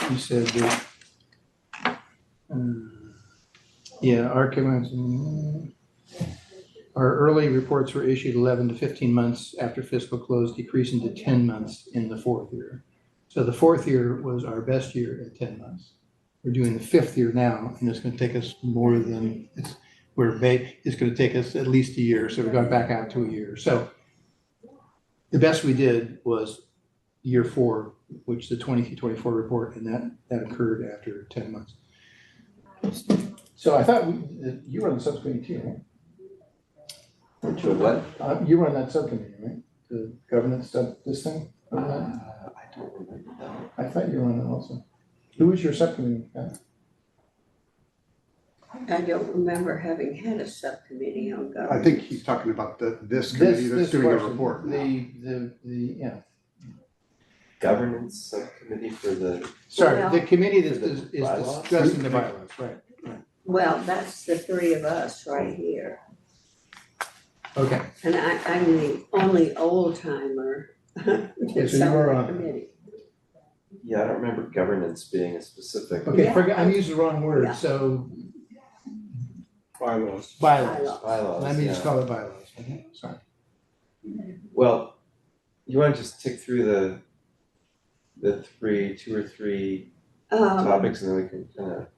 He said that, our early reports were issued 11 to 15 months after fiscal close, decreasing to 10 months in the fourth year. So the fourth year was our best year at 10 months. We're doing the fifth year now, and it's gonna take us more than, it's gonna take us at least a year, so we're going back out to a year. So the best we did was year 4, which is the 23-24 report, and that occurred after 10 months. So I thought you were on the subcommittee too, right? To what? You were on that subcommittee, right? The governance stuff, this thing? I don't remember that. I thought you were on that also. Who was your subcommittee? I don't remember having had a subcommittee on governance. I think he's talking about this committee that's doing a question, report now. Yeah. Governance subcommittee for the, Sorry, Well- the committee that The is bylaws? discussing the bylaws, right? Well, that's the three of us right here. Okay, And I'm the only old timer so that's you on were the on- committee. Yeah, I don't remember governance being a specific. Okay, Yeah. I'm using the wrong Yeah. word, so Bylaws. bylaws. Bylaws, Let me just yeah. call it bylaws, okay, sorry. Well, you wanna just tick through the two or three topics and then we can kinda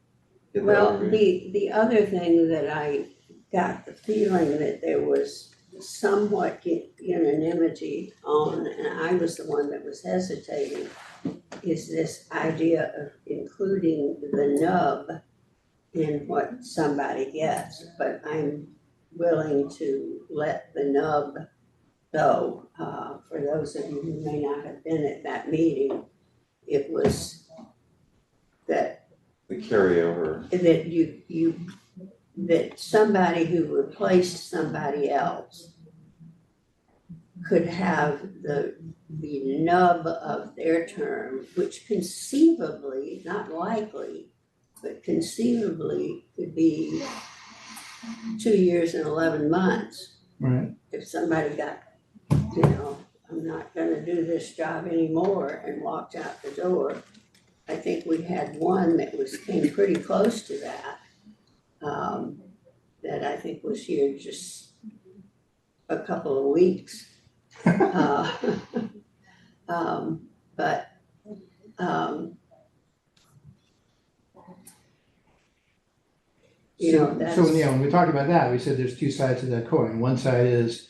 get the Well, overview? the other thing that I got the feeling that there was somewhat unanimity on, and I was the one that was hesitating, is this idea of including the nub in what somebody gets, but I'm willing to let the nub go. For those of you who may not have been at that meeting, it was that The carryover, that somebody who replaced somebody else could have the nub of their term, which conceivably, not likely, but conceivably could be 2 years and 11 months. Right. If somebody got, I'm not gonna do this job anymore and walked out the door. I think we had one that came pretty close to that. That I think was here just a couple of weeks. But that's. So, yeah, when we talked about that, we said there's two sides to that coin. One side is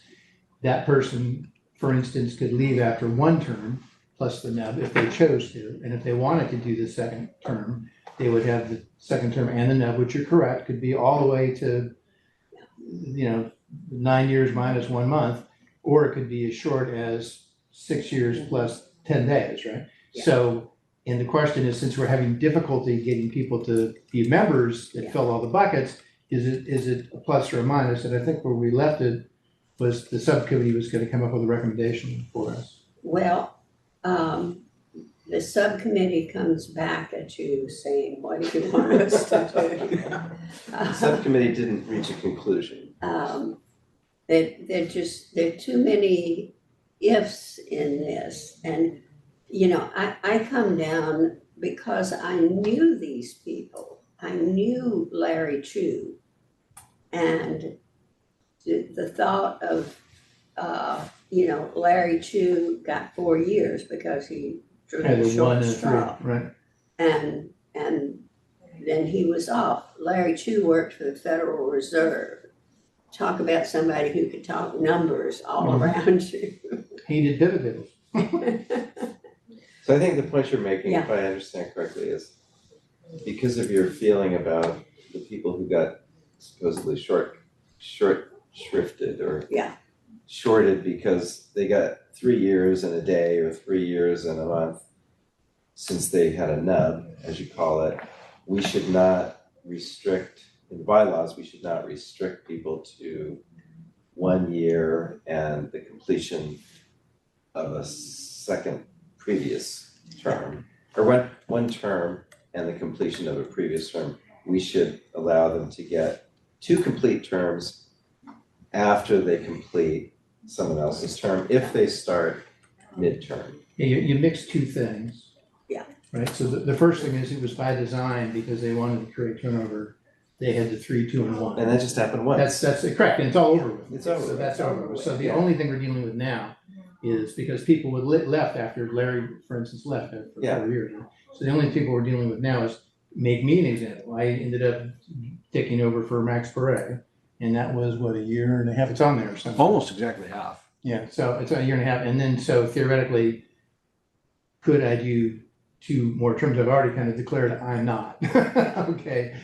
that person, for instance, could leave after one term plus the nub if they chose to. And if they wanted to do the second term, they would have the second term and the nub, which you're correct, could be all the way to, 9 years minus 1 month, or it could be as short as 6 years plus 10 days, right? Yeah. So, and the question is, since we're having difficulty getting people to be members that fill all the buckets, is it a plus or a minus? And I think where we left it was the subcommittee was gonna come up with a recommendation for us. Well, the subcommittee comes back at you saying, what do you want us to do? the subcommittee didn't reach a conclusion. There are too many ifs in this. And, I come down because I knew these people. I knew Larry Chu. And the thought of, Larry Chu got 4 years because he drew Had the the 1 short and a 3, straw. right? And then he was off. Larry Chu worked for the Federal Reserve. Talk about somebody who could talk numbers all Mhm. around you. He did pivot tables. So I think the point you're making, if Yeah. I understand correctly, is because of your feeling about the people who got supposedly short shrifted or Yeah. shorted because they got 3 years and a day or 3 years and a month since they had a nub, as you call it, we should not restrict, in the bylaws, we should not restrict people to 1 year and the completion of a second previous term, or one term and the completion of a previous term. We should allow them to get 2 complete terms after they complete someone else's term, if they start midterm. Yeah, you mix two things. Yeah. Right, so the first thing is it was by design because they wanted to create turnover. They had the 3, 2, and 1. And that just happened once. That's correct, and it's all over with. It's over So with. that's over with. So the Yeah. only thing we're dealing with now is because people would left after Larry, for instance, left for Yeah. 4 years. So the only people we're dealing with now is, make me an example. I ended up taking over for Max Perret, and that was, what, a year and a half? It's on there or something. Almost exactly half. Yeah, so it's a year and a half, and then so theoretically, could I do 2 more terms? I've already kind of declared I'm not. Okay,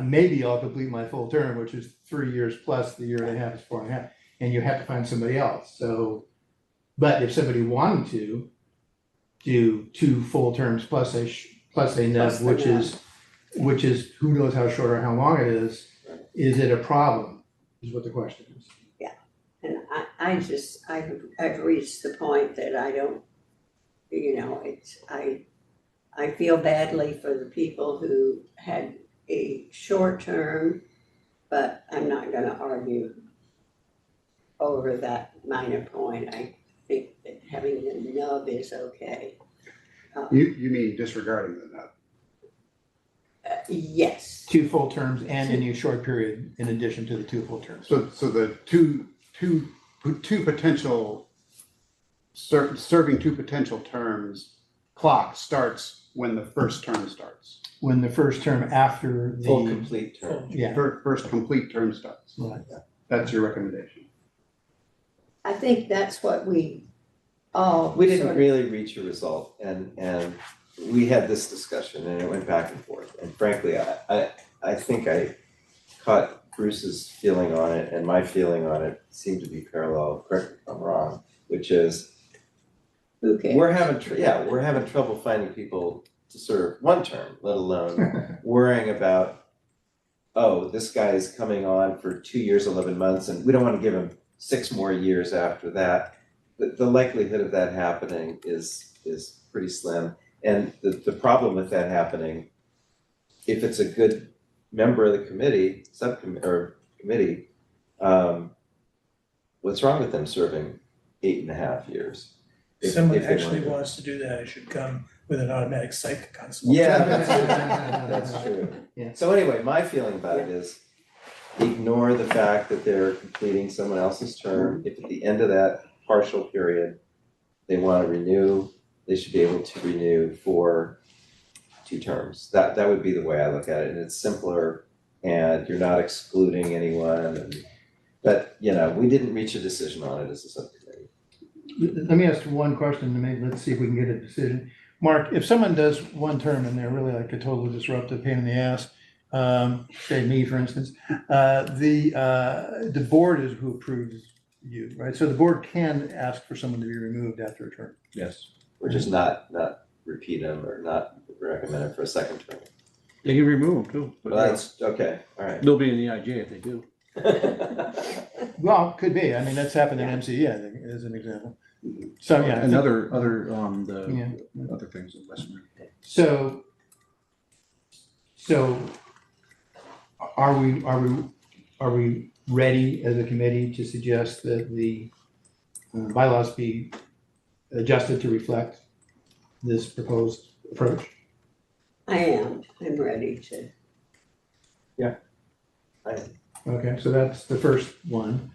maybe I'll complete my full term, which is 3 years plus the year and a half is 4.5, and you have to find somebody else. So, but if somebody wanted to do 2 full terms plus a nub, Plus the which is who knows how short or how long it is it a problem? Is what the question is. And I've reached the point that I don't, I feel badly for the people who had a short term, but I'm not gonna argue over that minor point. I think that having the nub is okay. You mean disregarding the nut? Yes, 2 full terms and any short period in addition to the 2 full terms. So the two potential, serving 2 potential terms clock starts when the first term starts. When the first term after the. Full complete term. Yeah, First complete term starts. right. That's your recommendation. I think that's what we all. We didn't sort of- really reach a result, and we had this discussion and it went back and forth. And frankly, I think I caught Bruce's feeling on it and my feeling on it seemed to be parallel, correct me if I'm wrong, which is Who cares? we're having trouble finding people to serve 1 term, let alone worrying about, oh, this guy is coming on for 2 years, 11 months, and we don't want to give him 6 more years after that. The likelihood of that happening is pretty slim. And the problem with that happening, if it's a good member of the committee, committee, what's wrong with them serving 8.5 years? If If someone they want actually to. wants to do that, it should come with an automatic psych consult. Yeah, that's true. Yeah. So anyway, my feeling about it is ignore the fact that they're completing someone else's term. If at the end of that partial period, they want to renew, they should be able to renew for 2 terms. That would be the way I look at it, and it's simpler and you're not excluding anyone. But, we didn't reach a decision on it as a subcommittee. Let me ask one question and maybe let's see if we can get a decision. Mark, if someone does 1 term and they're really like a total disruptive pain in the ass, say me, for instance, the board is who approves you, right? So the board can ask for someone to be removed after a term. Yes. Or just not repeat them or not recommend it for a second term. They can remove them too. Well, that's, okay, all right. They'll be in the IJ if they do. Well, could be. I mean, that's happened in MCE, I think, as an example. So, yeah. I And think- other, Yeah. other things in Western. So are we ready as a committee to suggest that the bylaws be adjusted to reflect this proposed approach? I'm ready to. Okay, so that's the first one.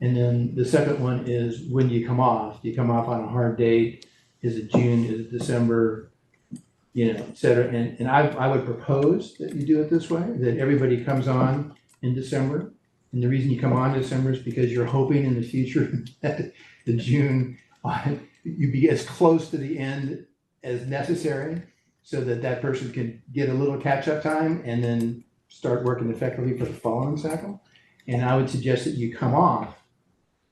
And then the second one is when you come off. Do you come off on a hard date? Is it June? Is it December? Et cetera. And I would propose that you do it this way, that everybody comes on in December. And the reason you come on in December is because you're hoping in the future that the June, you be as close to the end as necessary so that that person can get a little catch-up time and then start working effectively for the following cycle. And I would suggest that you come off,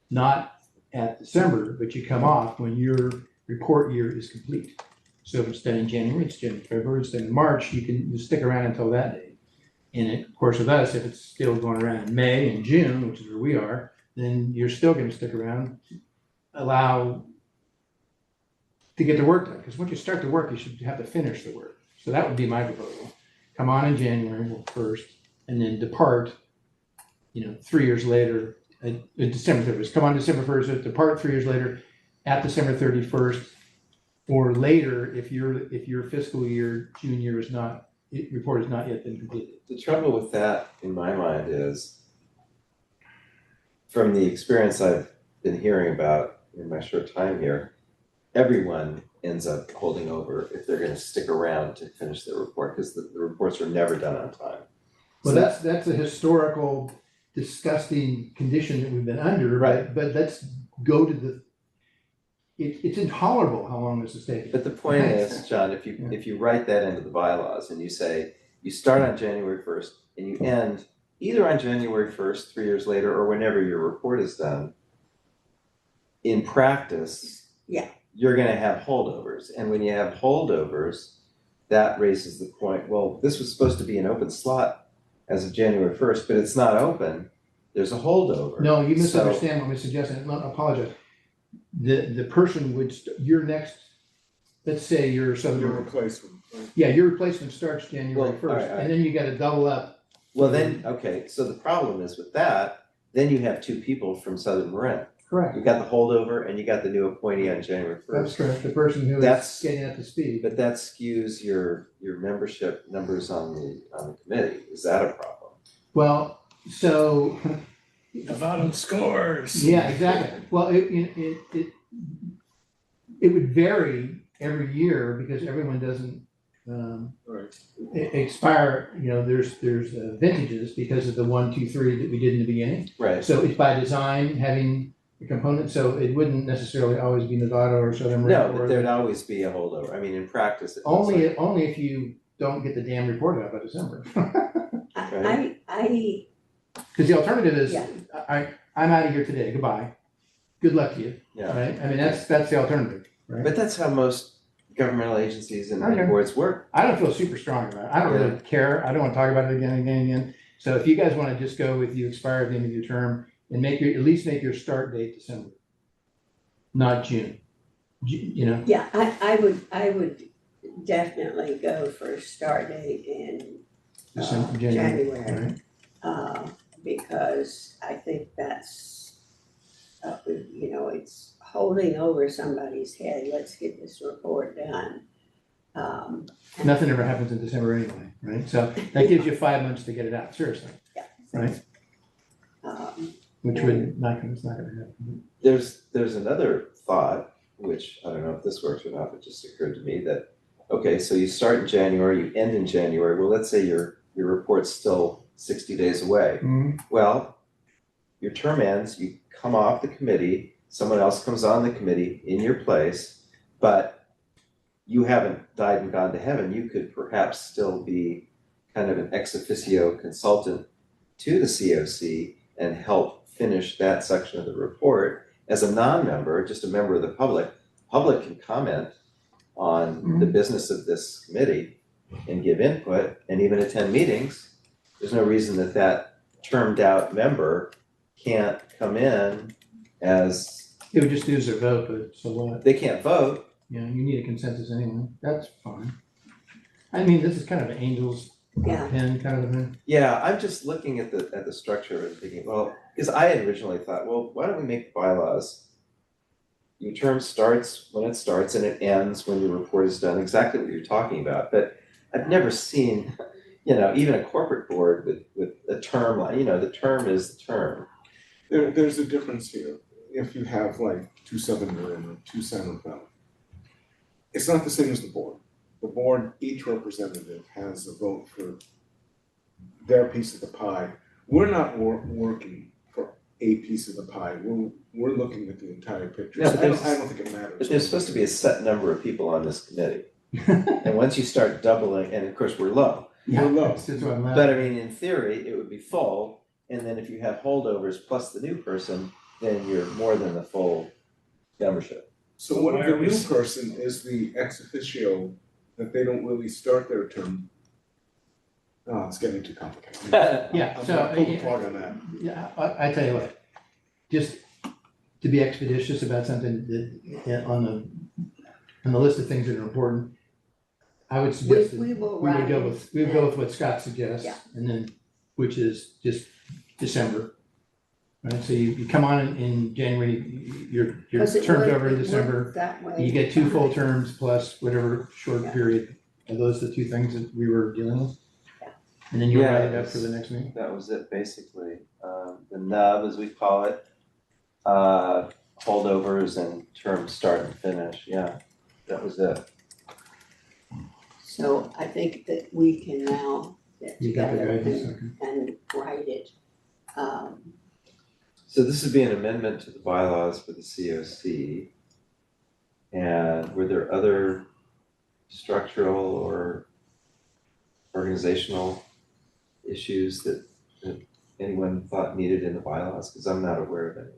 not at December, but you come off when your report year is complete. So if it's done in January, it's done in February, it's done in March, you can just stick around until that date. And of course with us, if it's still going around in May and June, which is where we are, then you're still gonna stick around, allow to get the work done. Because once you start the work, you should have to finish the work. So that would be my proposal. Come on in January 1st and then depart, 3 years later, December 31st. Come on December 1st, depart 3 years later at December 31st or later if your fiscal year, June year report has not yet been completed. The trouble with that, in my mind, is from the experience I've been hearing about in my short time here, everyone ends up holding over if they're gonna stick around to finish their report, because the reports are never done on time. Well, So that's a historical, disgusting condition that we've been under, Right. but let's go to it's intolerable how long this is taking. But the point is, John, if you write that into the bylaws and you say, you start on January 1st and you end either on January 1st, 3 years later, or whenever your report is done, in practice, Yeah. you're gonna have holdovers. And when you have holdovers, that raises the point, well, this was supposed to be an open slot as of January 1st, but it's not open. There's a holdover. No, you So- misunderstand what I'm suggesting. I apologize. The person would, your next, let's say your Southern. Your replacement, right? Yeah, your replacement starts January Well, 1st, all right. and then you gotta double up. Well, then, okay, so the problem is with that, then you have 2 people from Southern Marin. Correct. You got the holdover and you got the new appointee on January That's 1st. correct. The person who is That's- getting up to speed. But that skews your membership numbers on the committee. Is that a problem? Well, so, The bottom scores. yeah, exactly. Well, it would vary every year because everyone doesn't, Right. expire, there's vintages because of the 1, 2, 3 that we did in the beginning. Right. So it's by design having a component, so it wouldn't necessarily always be Nevada or Southern No, Maine. but there'd always be a holdover. I mean, in practice, it looks like- Only if you don't get the damn report out by December. I, Because the alternative is, Yeah. I'm out of here today, goodbye, good luck to you, Yeah. right? I mean, that's the alternative, right? But that's how most governmental agencies and Okay. boards work. I don't feel super strong about it, I don't really care, I don't want to talk about it again and again and again. So if you guys want to just go with you expire at the end of your term and at least make your start date December, not June. yeah, I would definitely go for a start date in December, January. right? Because I think that's, it's holding over somebody's head, let's get this report done. Nothing ever happens in December anyway, right? So that gives you 5 months to get it out, seriously, Yeah. right? Which it's not gonna happen. There's another thought, which I don't know if this works or not, but just occurred to me that, okay, so you start in January, you end in January. Well, let's say your report's still 60 days away. Mhm. Well, your term ends, you come off the committee, someone else comes on the committee in your place, but you haven't died and gone to heaven. You could perhaps still be kind of an ex officio consultant to the COC and help finish that section of the report as a non-member, just a member of the public. Public can comment on the business of this committee and give input and even attend meetings. There's no reason that termed out member can't come in as, It would just lose their vote, but so what? they can't vote. You need a consensus anyway, that's fine. I mean, this is kind of an angel's Yeah. pen kind of a thing. Yeah, I'm just looking at the structure and thinking, well, because I had originally thought, well, why don't we make bylaws? Your term starts when it starts and it ends when your report is done, exactly what you're talking about. But I've never seen, even a corporate board with a term, the term is the term. There's a difference here. If you have like 2 7-year or 2 7-year, it's not the same as the board. The board, each representative has a vote for their piece of the pie. We're not working for a piece of the pie. We're looking at the entire picture. Yeah, So but I don't think it matters. But there's supposed to be a set number of people on this committee. And once you start doubling, and of course, we're low. Yeah, We're low. that's what I'm laughing. But I mean, in theory, it would be full, and then if you have holdovers plus the new person, then you're more than the full membership. So what Why if are the we new s- person is the ex officio that they don't really start their term? Oh, it's getting too complicated. Yeah, I'm so, gonna pull the plug on that. Yeah, I tell you what, just to be expeditious about something that, on the list of things that are important, I would suggest that We will we would write go it. with what Scott suggests, Yeah. and then, which is just December. Right, so you come on in January, your 'Cause it term's would- over in it would December, that way. you get 2 full terms plus whatever short Yeah. period. Are those the 2 things that we were dealing with? Yeah. And then you Yeah, write it up it's- for the next meeting? That was it, basically. The nub, as we call it, holdovers and term start and finish, yeah, that was it. So I think that we can now get You got the together guidance, okay. and write it. So this would be an amendment to the bylaws for the COC. And were there other structural or organizational issues that anyone thought needed in the bylaws? Because I'm not aware of any.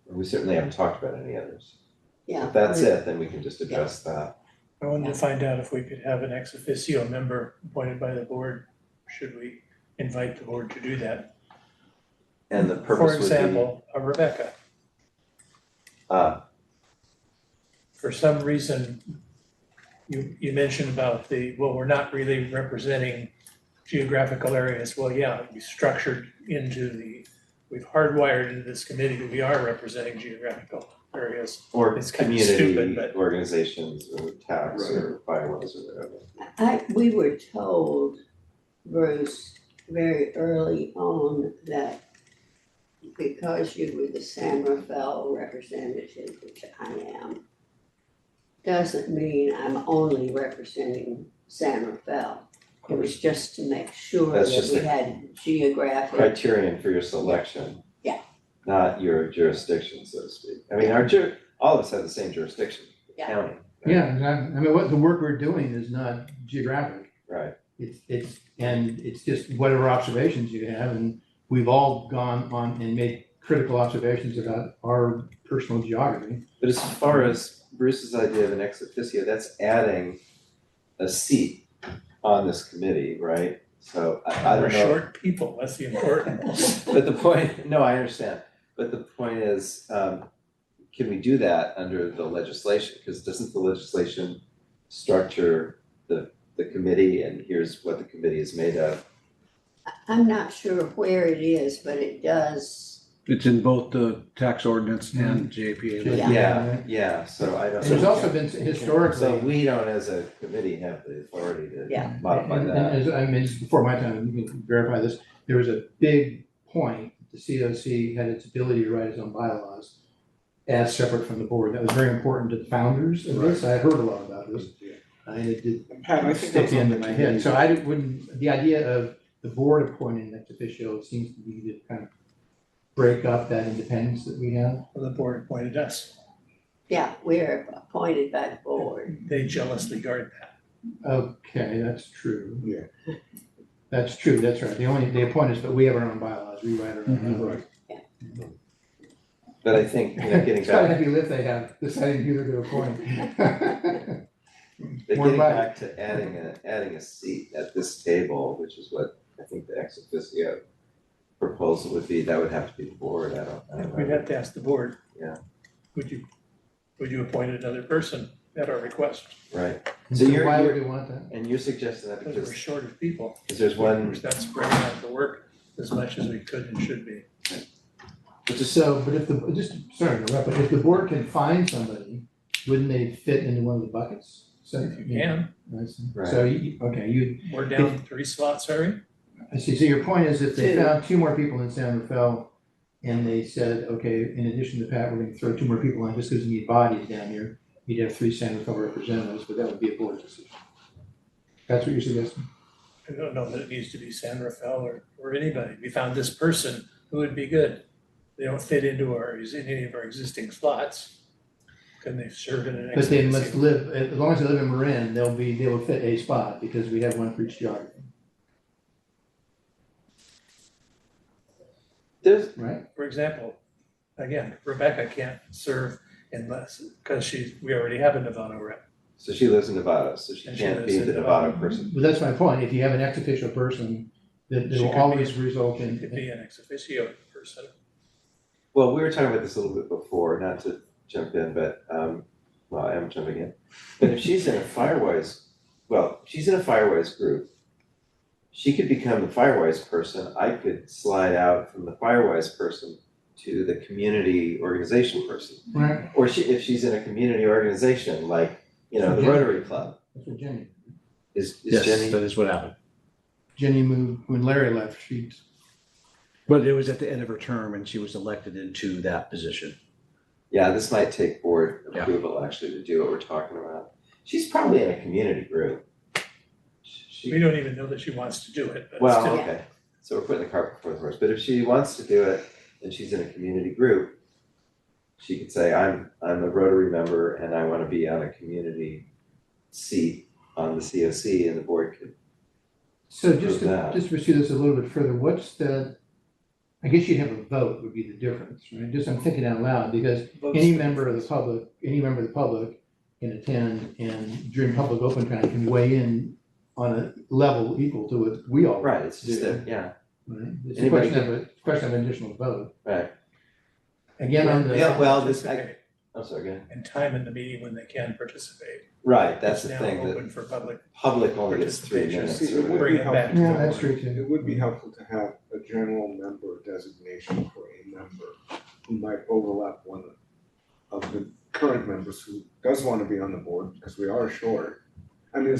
We certainly haven't talked about any others. Yeah. If that's it, then we can just address that. I wanted to find out if we could have an ex officio member appointed by the board. Should we invite the board to do that? And the purpose For would be. example, Rebecca, for some reason, you mentioned about we're not really representing geographical areas. Well, yeah, you structured into the we've hardwired into this committee that we are representing geographical areas. Or It's kind of stupid, community but- organizations or tax or firewalls or whatever. We were told, Bruce, very early on that because you were the San Rafael representative, which I am, doesn't mean I'm only representing San Rafael. It was just to make sure That's that just we the had geographic. Criterion for your selection. Yeah. Not your jurisdiction, so to speak. I mean, all of us have the same jurisdiction, the Yeah. county. Yeah, exactly. I mean, what the work we're doing is not geographic. Right. It's just whatever observations you have, and we've all gone on and made critical observations about our personal geography. But as far as Bruce's idea of an ex officio, that's adding a seat on this committee, right? So I We're don't know. short people, that's the important. But the point, no, I understand. But the point is, can we do that under the legislation? Because doesn't the legislation structure the committee, and here's what the committee is made of? I'm not sure where it is, but it does. It's in both the tax ordinance and JPA. Yeah. Yeah, so I don't. And there's also been So historically, we don't, as a committee, have the authority to Yeah. modify and that. as I mentioned before my time, you can verify this, there was a big point, the COC had its ability to write its own bylaws as separate from the board. That was very important to the founders of this. I had heard a lot about this. And it did And Pat, I think stick that's on into the my committee. head. So wouldn't, the idea of the board appointing an ex officio seems to be to kind of break up that independence that we have. The board appointed us. Yeah, we're appointed by the board. They jealously guard that. Okay, that's true. Yeah. That's true, that's right. They appoint us, but we have our own bylaws, we write our own. Right. But I think, getting It's quite a back, heavy lift they have, deciding who they're gonna appoint. but More getting money. back to adding a seat at this table, which is what I think the ex officio proposal would be, that would have to be the board. I don't We'd know. have to ask the board. Yeah. Would you appoint another person at our request? Right. So you're- why would you're- we want that? And you're suggesting that Because we're because short of people. there's one, We're not spreading out the work as much as we could and should be. So, but if sorry to interrupt, but if the board can find somebody, wouldn't they fit into one of the buckets? So If you can, I see. Right. So, okay, we're down 3 slots, are we? I see, so your point is if they Two. found 2 more people in San Rafael and they said, okay, in addition to Pat, we're gonna throw 2 more people on just because we need bodies down here, you'd have 3 San Rafael representatives, but that would be a board decision. That's what you're suggesting? I don't know that it needs to be San Rafael or anybody. We found this person who would be good. They don't fit into any of our existing slots. Can they serve in an But they must ex-officio? live, as long as they live in Marin, they will fit a spot because we have one for each geography, there's, right? For example, again, Rebecca can't serve unless, because we already have a Novato rep. so she lives in Nevada, so she And she can't lives be in the Nevada. Nevada person. But that's my point, if you have an ex officio person, that She will could be- always result It could in, be an ex officio person. Well, we were talking about this a little bit before, not to jump in, but, well, I am jumping in. But if she's in a Firewise group, she could become the Firewise person. I could slide out from the Firewise person to the community organization person. right? Or if she's in a community organization, like, the Okay. Rotary Club, That's what Jenny, is Yes, Jenny? that is what happened. Jenny moved, when Larry left, But it was at the end of her term and she was elected into that position. Yeah, this might take board Yeah. approval actually to do what we're talking about. She's probably in a community group. We don't even know that she wants to do it, but Well, still. okay, so we're putting the cart before the horse, but if she wants to do it and she's in a community group, she could say, I'm a Rotary member and I wanna be on a community seat on the COC, and the board could, so just Prove that. to pursue this a little bit further, I guess you'd have a vote would be the difference, right? Just, I'm thinking out loud, because Votes any the member of the public can attend and during public open time can weigh in on a level equal to what we all. right, it's just do, that, yeah, right? It's a Anybody question of an additional vote. right. Again, on the. Yeah, well, Just this, I, okay. I'm sorry, go ahead. and time in the meeting when they can participate. Right, that's the It's thing, now that open for public. public only gets 3 participation. minutes. See, it would Bring be it back helpful. to Yeah, the that's board. true too. It would be helpful to have a general member designation for a member who might overlap one of the current members who does want to be on the board, because we are short. I mean,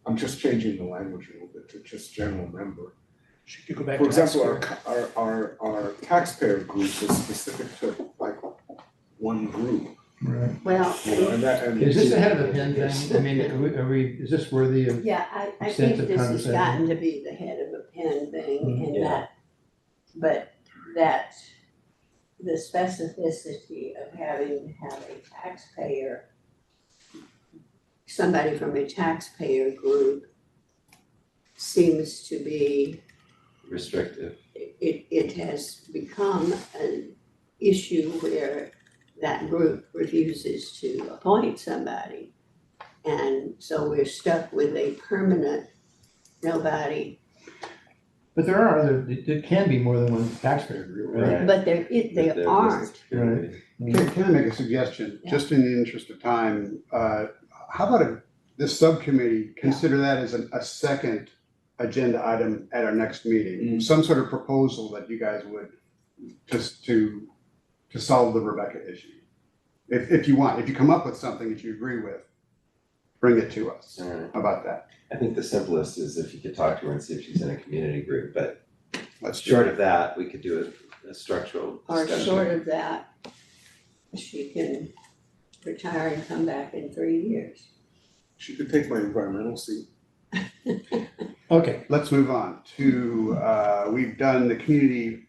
I'm just changing the language a little bit to just general member. Should you go back For to that example, square? our taxpayer group is specific to like one group, Right. Well, you know, and that, and. Is this ahead of a pen thing? I mean, are we, is this worthy of? yeah, I think Extensive this has conversation. gotten to be the head of a pen thing and Yeah. that, but that the specificity of having to have a taxpayer, somebody from a taxpayer group seems to be, Restrictive. it has become an issue where that group refuses to appoint somebody. And so we're stuck with a permanent nobody, But there are there can be more than one taxpayer group, right? Right. but But they they're aren't. just community. Can I make a suggestion, just in the interest of time? How about this subcommittee, consider that as a second agenda item at our next meeting? Some sort of proposal that you guys would, just to solve the Rebecca issue. If you want, if you come up with something that you agree with, bring it to us. Alright. How about that? I think the simplest is if you could talk to her and see if she's in a community group, but Let's do short it. of that, we could do a structural Or discussion. short of that, she can retire and come back in 3 years. She could take my environmental seat. Okay, Let's move on to, we've done the community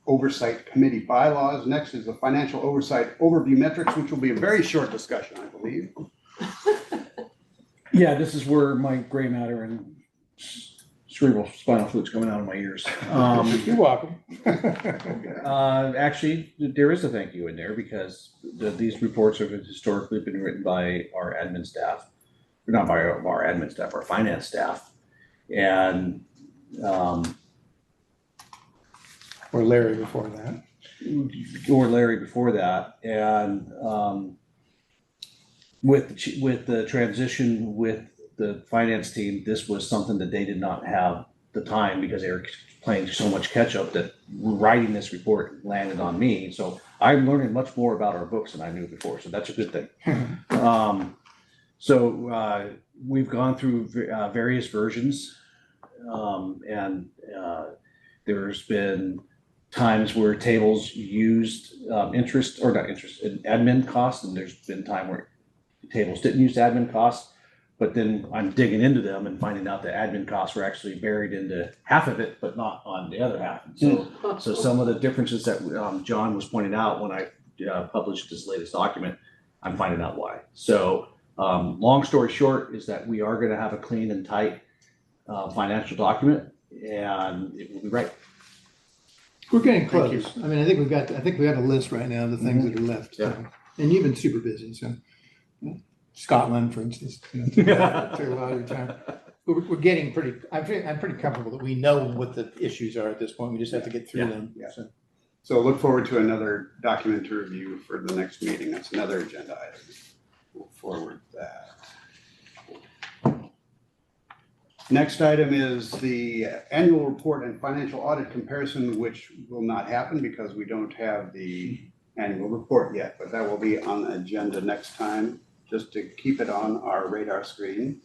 oversight committee bylaws. Next is the financial oversight overview metrics, which will be a very short discussion, I believe. Yeah, this is where my gray matter and cerebral spinal fluid's coming out of my ears. you're welcome. Actually, there is a thank you in there because these reports have historically been written by our admin staff, not by our admin staff, our finance staff. And, Or Larry before that. or Larry before that. And, with the transition with the finance team, this was something that they did not have the time because they were playing so much catch up that writing this report landed on me. So I'm learning much more about our books than I knew before. So that's a good thing. We've gone through various versions, and there's been times where tables used interest, or not interest, in admin costs, and there's been time where tables didn't use admin costs. But then I'm digging into them and finding out that admin costs were actually buried into half of it, but not on the other half. And so some of the differences that John was pointing out when I published this latest document, I'm finding out why. So long story short is that we are going to have a clean and tight financial document, and it will be right. We're getting Thank you. close. I mean, I think we have a list right now of the things that are left. Yeah. So. And you've been super busy, so. Scotland, for instance, took a lot of your time. We're getting pretty, I'm pretty comfortable that we know what the issues are at this point. We just have to get through them. Yeah. So. So look forward to another document to review for the next meeting. That's another agenda item. We'll forward that. Next item is the annual report and financial audit comparison, which will not happen because we don't have the annual report yet, but that will be on the agenda next time, just to keep it on our radar screen.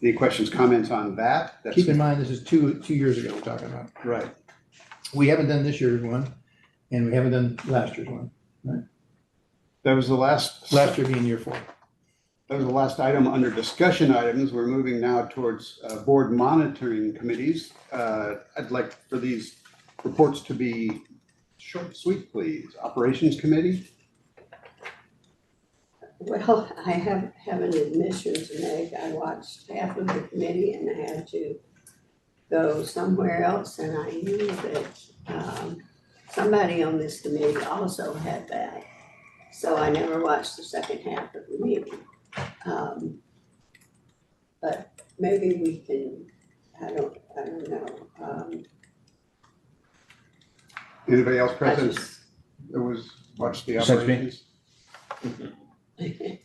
Any questions, comments on that? Keep in mind, this is two years ago we're talking about. Right. We haven't done this year's one, and we haven't done last year's one. That was the last Year being year 4. That was the last item under discussion items. We're moving now towards board monitoring committees. I'd like for these reports to be short and sweet, please. Operations Committee? Well, I have an admission to make. I watched half of the committee and I had to go somewhere else, and I knew that somebody on this committee also had that. So I never watched the second half of the meeting. But maybe we can, I don't know. Anybody else I present just, that was watching regards to the Besides me? operations?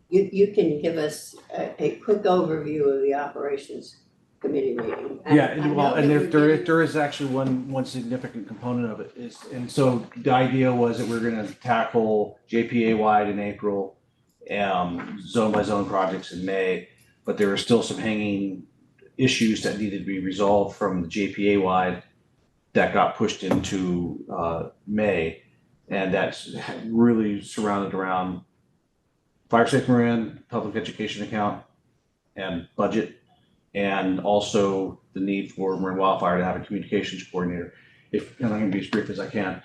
You can give us a quick overview of the operations committee meeting. Yeah, I and well, know and that there, we're there, getting- there is actually one significant component of it is, and so the idea was that we're gonna tackle JPA wide in April, zone by zone projects in May, but there are still some hanging issues that needed to be resolved from the JPA wide that got pushed into, May, and that's really surrounded around fire safe Marin, public education account, and budget. And also the need for Marin Wildfire to have a communications coordinator. And I'm gonna be as brief as I can.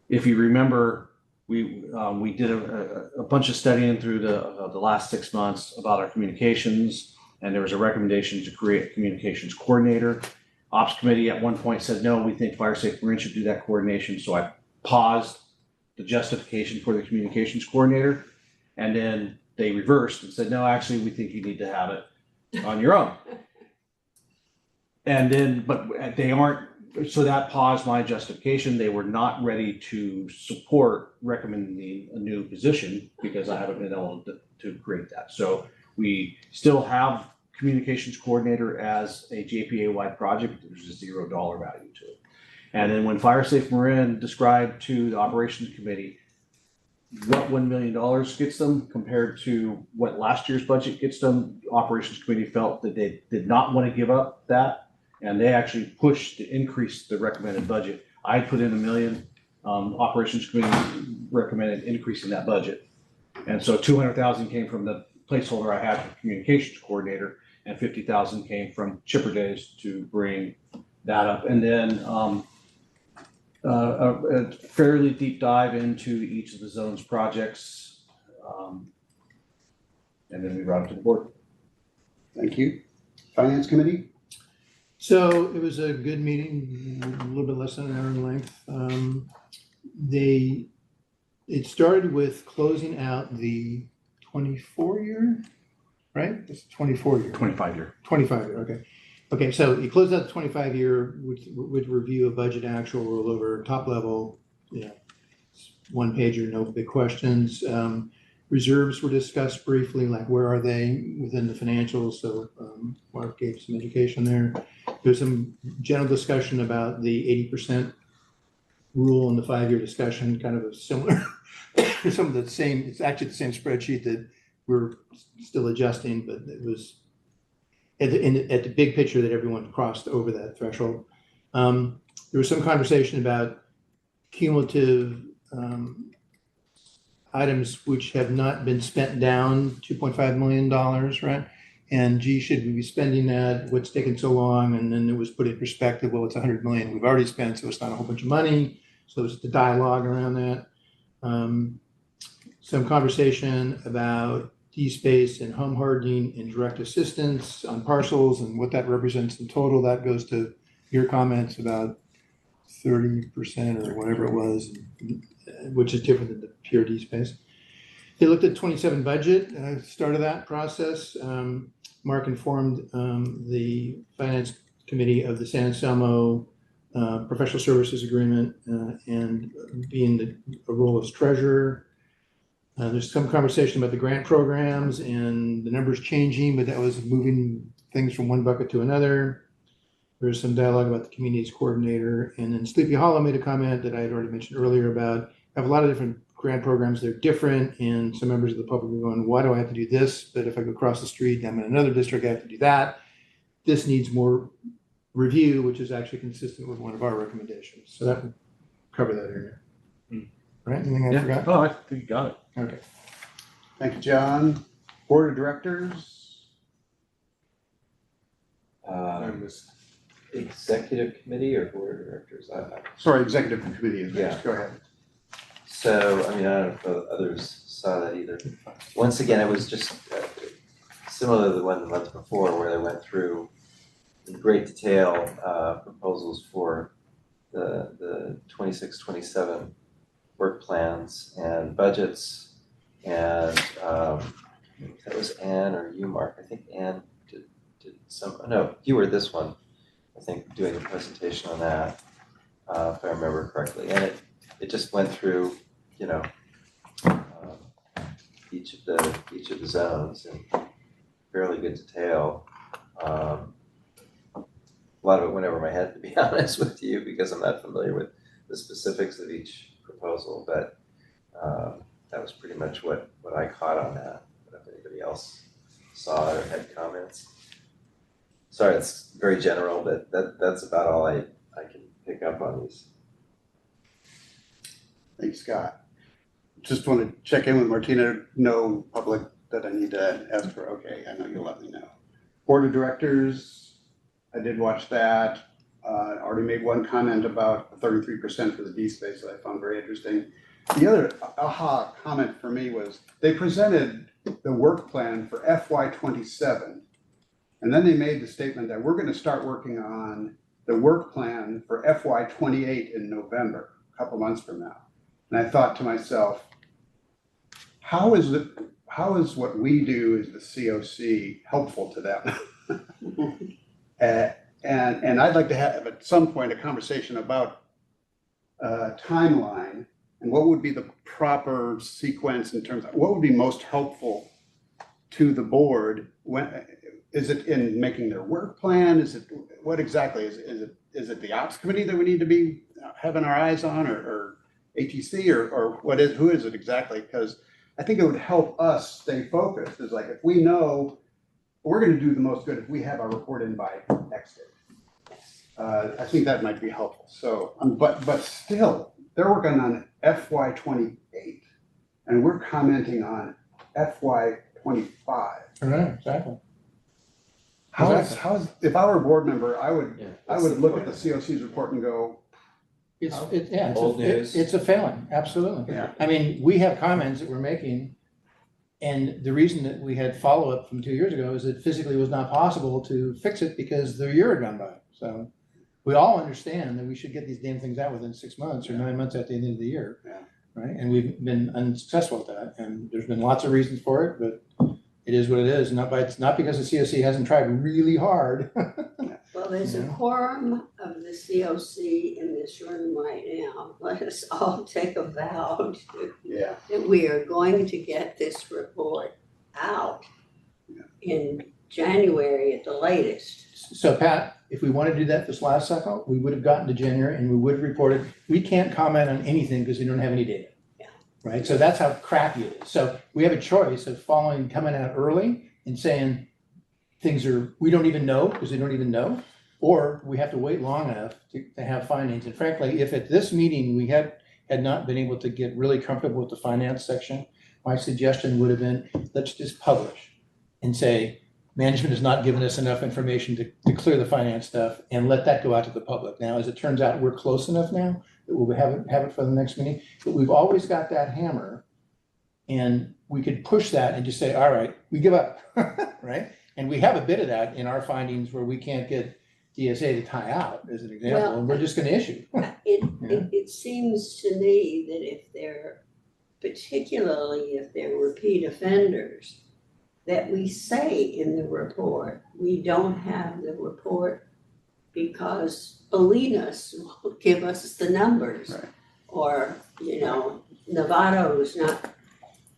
If you remember, we did a bunch of studying through the last 6 months about our communications, and there was a recommendation to create a communications coordinator. Ops committee at one point said, no, we think Fire Safe Marin should do that coordination. So I paused the justification for the communications coordinator, and then they reversed and said, no, actually, we think you need to have it on your own. And then, but they aren't, so that paused my justification. They were not ready to support recommending a new position because I haven't been able to create that. So we still have communications coordinator as a JPA-wide project, but there's a $0 value to it. And then when Fire Safe Marin described to the operations committee what $1 million gets them compared to what last year's budget gets them, the operations committee felt that they did not want to give up that. And they actually pushed to increase the recommended budget. I put in $1 million. Operations committee recommended increasing that budget. And so 200,000 came from the placeholder I had for communications coordinator, and 50,000 came from chipper days to bring that up. And then a fairly deep dive into each of the zone's projects. And then we brought it to the board. Thank you. Finance committee? So it was a good meeting, a little bit less than an hour in length. It started with closing out the 24-year, right? It's 24-year. 25-year. 25-year, okay. Okay, so you close out the 25-year with review of budget actual rollover, top level, one pager, no big questions. Reserves were discussed briefly, like where are they within the financials? So Mark gave some education there. There's some general discussion about the 80% rule in the 5-year discussion, kind of a similar, some of the same, it's actually the same spreadsheet that we're still adjusting, but it was at the big picture that everyone crossed over that threshold. There was some conversation about cumulative items which have not been spent down, $2.5 million, right? And gee, should we be spending that? What's taking so long? And then it was put in perspective, well, it's 100 million we've already spent, so it's not a whole bunch of money. So there's the dialogue around that. Some conversation about D-space and home hardening and direct assistance on parcels and what that represents in total. That goes to your comments about 30% or whatever it was, which is different than the pure D-space. They looked at 27 budget, start of that process. Mark informed the finance committee of the San Anselmo professional services agreement and being a role as treasurer. There's some conversation about the grant programs and the numbers changing, but that was moving things from one bucket to another. There's some dialogue about the communities coordinator. And then Sleepy Hollow made a comment that I had already mentioned earlier about have a lot of different grant programs. They're different, and some members of the public are going, why do I have to do this? But if I go across the street, I'm in another district, I have to do that. This needs more review, which is actually consistent with one of our recommendations. So that would cover that area. Right? Anything I forgot? Oh, I think you got it. Okay. Thank you, John. Board of directors? I missed. Executive committee or board of directors? Sorry, executive committee is Yeah. next. Go ahead. So, I mean, I don't know if others saw that either. Once again, it was just similar to the one the month before where they went through in great detail proposals for the 26-27 work plans and budgets. And that was Ann or you, Mark. I think Ann did some, no, you were this one, I think, doing a presentation on that, if I remember correctly. And it just went through you know, each of the zones in fairly good detail. A lot of it went over my head, to be honest with you, because I'm not familiar with the specifics of each proposal, but that was pretty much what I caught on that. I don't know if anybody else saw it or had comments. Sorry, it's very general, but that's about all I can pick up on these. Thanks, Scott. Just want to check in with Martina, no public that I need to ask for. Okay, I know you'll let me know. Board of Directors, I did watch that. Already made one comment about 33% for the D space that I found very interesting. The other aha comment for me was they presented the work plan for FY27, and then they made the statement that we're going to start working on the work plan for FY28 in November, a couple months from now. And I thought to myself, how is what we do as the COC helpful to them? And I'd like to have at some point a conversation about timeline and what would be the proper sequence in terms of what would be most helpful to the board. When is it in making their work plan? Is it what exactly is it the ops committee that we need to be having our eyes on, or ATC, or who is it exactly? Because I think it would help us stay focused. Is like if we know we're going to do the most good if we have our report in by X date. I think that might be helpful. So, but still, they're working on FY28, and we're commenting on FY25. Right, exactly. How is if I were a board member, I would look at the COC's report and go, It's a failing, absolutely. Yeah. I mean, we have comments that we're making, and the reason that we had follow-up from 2 years ago is that physically it was not possible to fix it because the year had gone by. So we all understand that we should get these damn things out within 6 months or 9 months at the end of the year. Yeah. Right? And we've been unsuccessful at that. And there's been lots of reasons for it, but it is what it is. It's not because the COC hasn't tried really hard. Well, there's a quorum of the COC in this room right now. Let us all take a vow that we are going to get this report out in January at the latest. So Pat, if we want to do that this last cycle, we would have gotten to January and we would have reported. We can't comment on anything because we don't have any data. Yeah. Right. So that's how crappy it is. So we have a choice of coming out early and saying we don't even know because they don't even know, or we have to wait long enough to have findings. And frankly, if at this meeting we had not been able to get really comfortable with the finance section, my suggestion would have been, let's just publish and say, management has not given us enough information to clear the finance stuff, and let that go out to the public. Now, as it turns out, we're close enough now that we'll have it for the next meeting, but we've always got that hammer, and we could push that and just say, all right, we give up, right? And we have a bit of that in our findings where we can't get DSA to tie out, as an example, and we're just going to issue. It seems to me that particularly if they're repeat offenders, that we say in the report, we don't have the report because Bolinas won't give us the numbers. Right. Or, Novato's not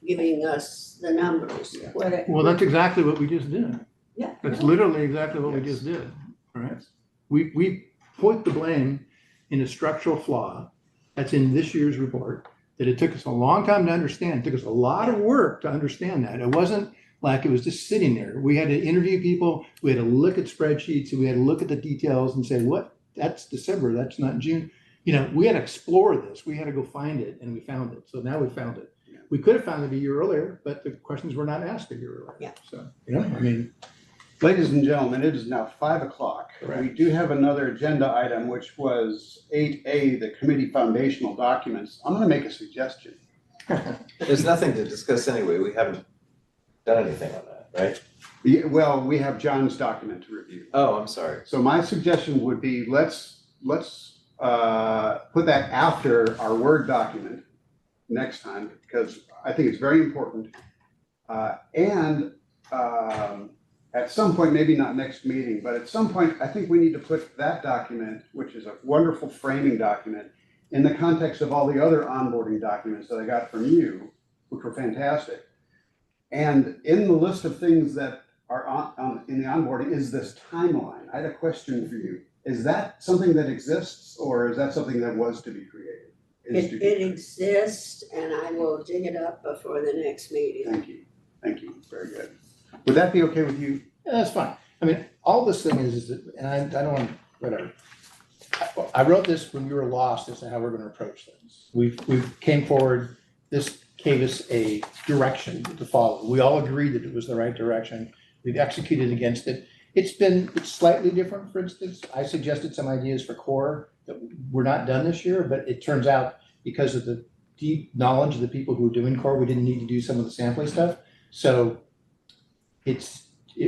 giving us the numbers. Yeah. Well, that's exactly what we just did. Yeah. That's literally exactly what we just did, right? We put the blame in a structural flaw that's in this year's report that it took us a long time to understand. It took us a lot of work to understand that. It wasn't like it was just sitting there. We had to interview people, we had to look at spreadsheets, and we had to look at the details and say, what? That's December, that's not June. We had to explore this. We had to go find it, and we found it. So now we found it. Yeah. We could have found it a year earlier, but the questions were not asked a year earlier. Yeah. So, I mean. Ladies and gentlemen, it is now 5:00. Correct. We do have another agenda item, which was 8A, the committee foundational documents. I'm going to make a suggestion. There's nothing to discuss anyway. We haven't done anything on that, right? Yeah, well, we have John's document to review. Oh, I'm sorry. So my suggestion would be let's put that after our Word document next time, because I think it's very important. At some point, maybe not next meeting, but at some point, I think we need to put that document, which is a wonderful framing document, in the context of all the other onboarding documents that I got from you, which were fantastic. And in the list of things that are in the onboarding is this timeline. I had a question for you. Is that something that exists, or is that something that was to be created? It exists, and I will dig it up before the next meeting. Thank you, very good. Would that be okay with you? Yeah, that's fine. I mean, all this thing is that, and I don't want, whatever. I wrote this when we were lost as to how we're gonna approach things. We came forward, this gave us a direction to follow. We all agreed that it was the right direction. We've executed against it. It's slightly different, for instance. I suggested some ideas for core that were not done this year, but it turns out because of the deep knowledge of the people who were doing core, we didn't need to do some of the sampling stuff. So it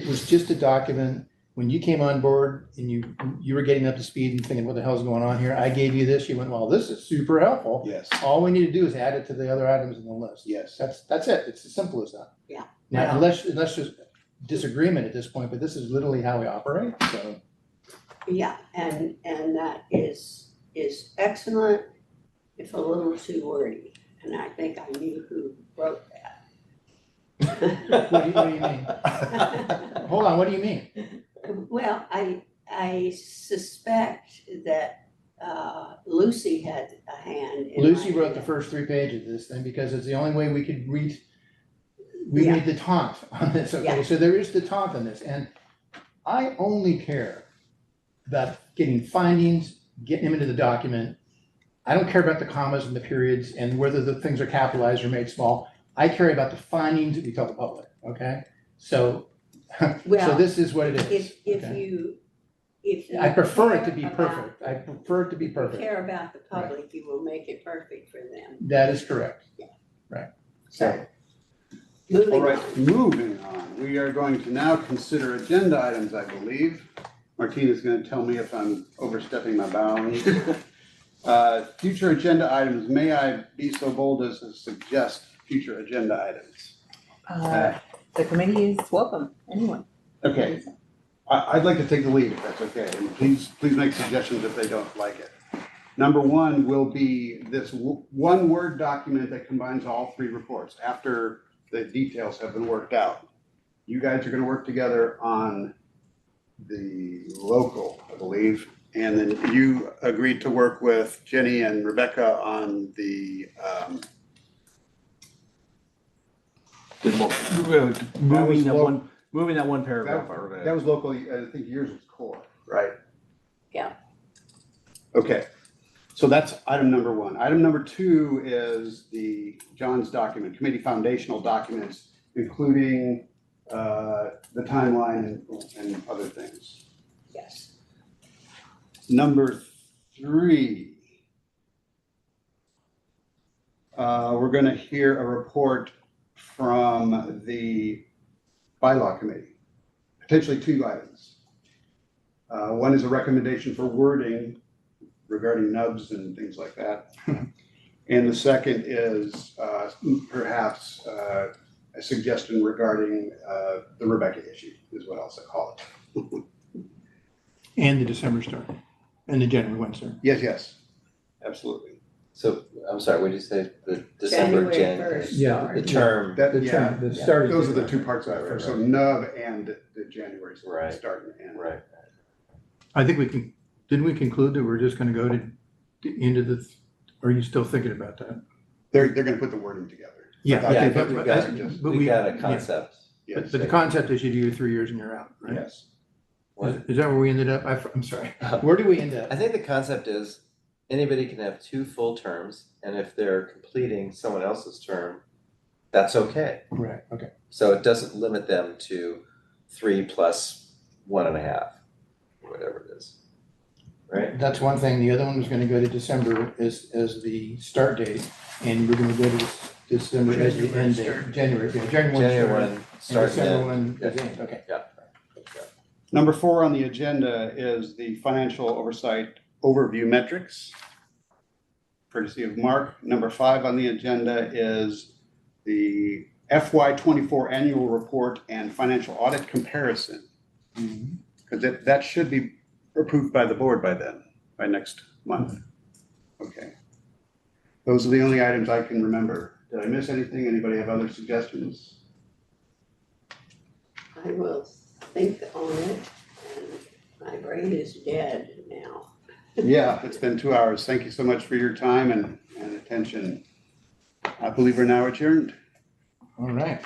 was just a document. When you came on board and you were getting up to speed and thinking, what the hell's going on here? I gave you this, you went, well, this is super helpful. Yes. All we need to do is add it to the other items in the list. Yes. That's it. It's as simple as that. Yeah. Now, unless there's disagreement at this point, but this is literally how we operate, so. Yeah, and that is excellent, if a little too wordy, and I think I knew who wrote that. What do you mean? Hold on, what do you mean? Well, I suspect that Lucy had a hand in Lucy my- wrote the first 3 pages of this thing because it's the only way we could read. We Yeah. need the taunt on this, okay? Yeah. So there is the taunt on this, and I only care about getting findings, getting them into the document. I don't care about the commas and the periods and whether the things are capitalized or made small. I care about the findings that we tell the public, okay? So, so Well, this is what it is. If okay? you I prefer it to care be about- perfect. I prefer it to be if you perfect. care about the public, you will make it perfect for them. That is correct. So, moving All right, on. moving on. We are going to now consider agenda items, I believe. Martina's going to tell me if I'm overstepping my bounds. Future agenda items, may I be so bold as to suggest future agenda items? The committee is welcome, anyone. Okay, I'd like to take the lead if that's okay, and please make suggestions if they don't like it. Number one will be this one Word document that combines all 3 reports after the details have been worked out. You guys are gonna work together on the local, I believe, and then you agreed to work with Jenny and Rebecca on the, Moving that low- one paragraph. that was local, I think yours was core, right? Yeah. Okay, so that's item number 1. Item number 2 is John's document, committee foundational documents, including the timeline and other things. Yes. Number 3, we're gonna hear a report from the bylaw committee, potentially 2 items. One is a recommendation for wording regarding nubs and things like that. And the second is perhaps a suggestion regarding the Rebecca issue, is what else I call it. And the December start, and the January 1 start. Yes, absolutely. So, I'm sorry, what did you say, the December, January 1st. Yeah. the term, The Yeah, term, the start is. those are the 2 parts I refer, so nub and the January Right. start and end. right, I think didn't we conclude that we're just gonna go to the end of or are you still thinking about that? They're gonna put the wording together. Yeah. I think but that's we've what got- I suggest. But we got a concept. Yes, But the concept is you do your 3 years and you're out, right? yes. What? Is that where we ended up? I'm sorry. Where did we end up? I think the concept is anybody can have 2 full terms, and if they're completing someone else's term, that's okay. Right, okay. So it doesn't limit them to 3 plus 1.5, or whatever it is, right? That's one thing. The other one was gonna go to December as the start date, and we're gonna go to December as the end date. January 1 January start, 1, and start December and 1 is the end, okay. Yeah. Number 4 on the agenda is the financial oversight overview metrics, courtesy of Mark. Number 5 on the agenda is the FY24 annual report and financial audit comparison. Because that should be approved by the board by then, by next month. Okay. Those are the only items I can remember. Did I miss anything? Anybody have other suggestions? I will think on it, and my brain is dead now. Yeah, it's been 2 hours. Thank you so much for your time and attention. I believe we're now adjourned. All right.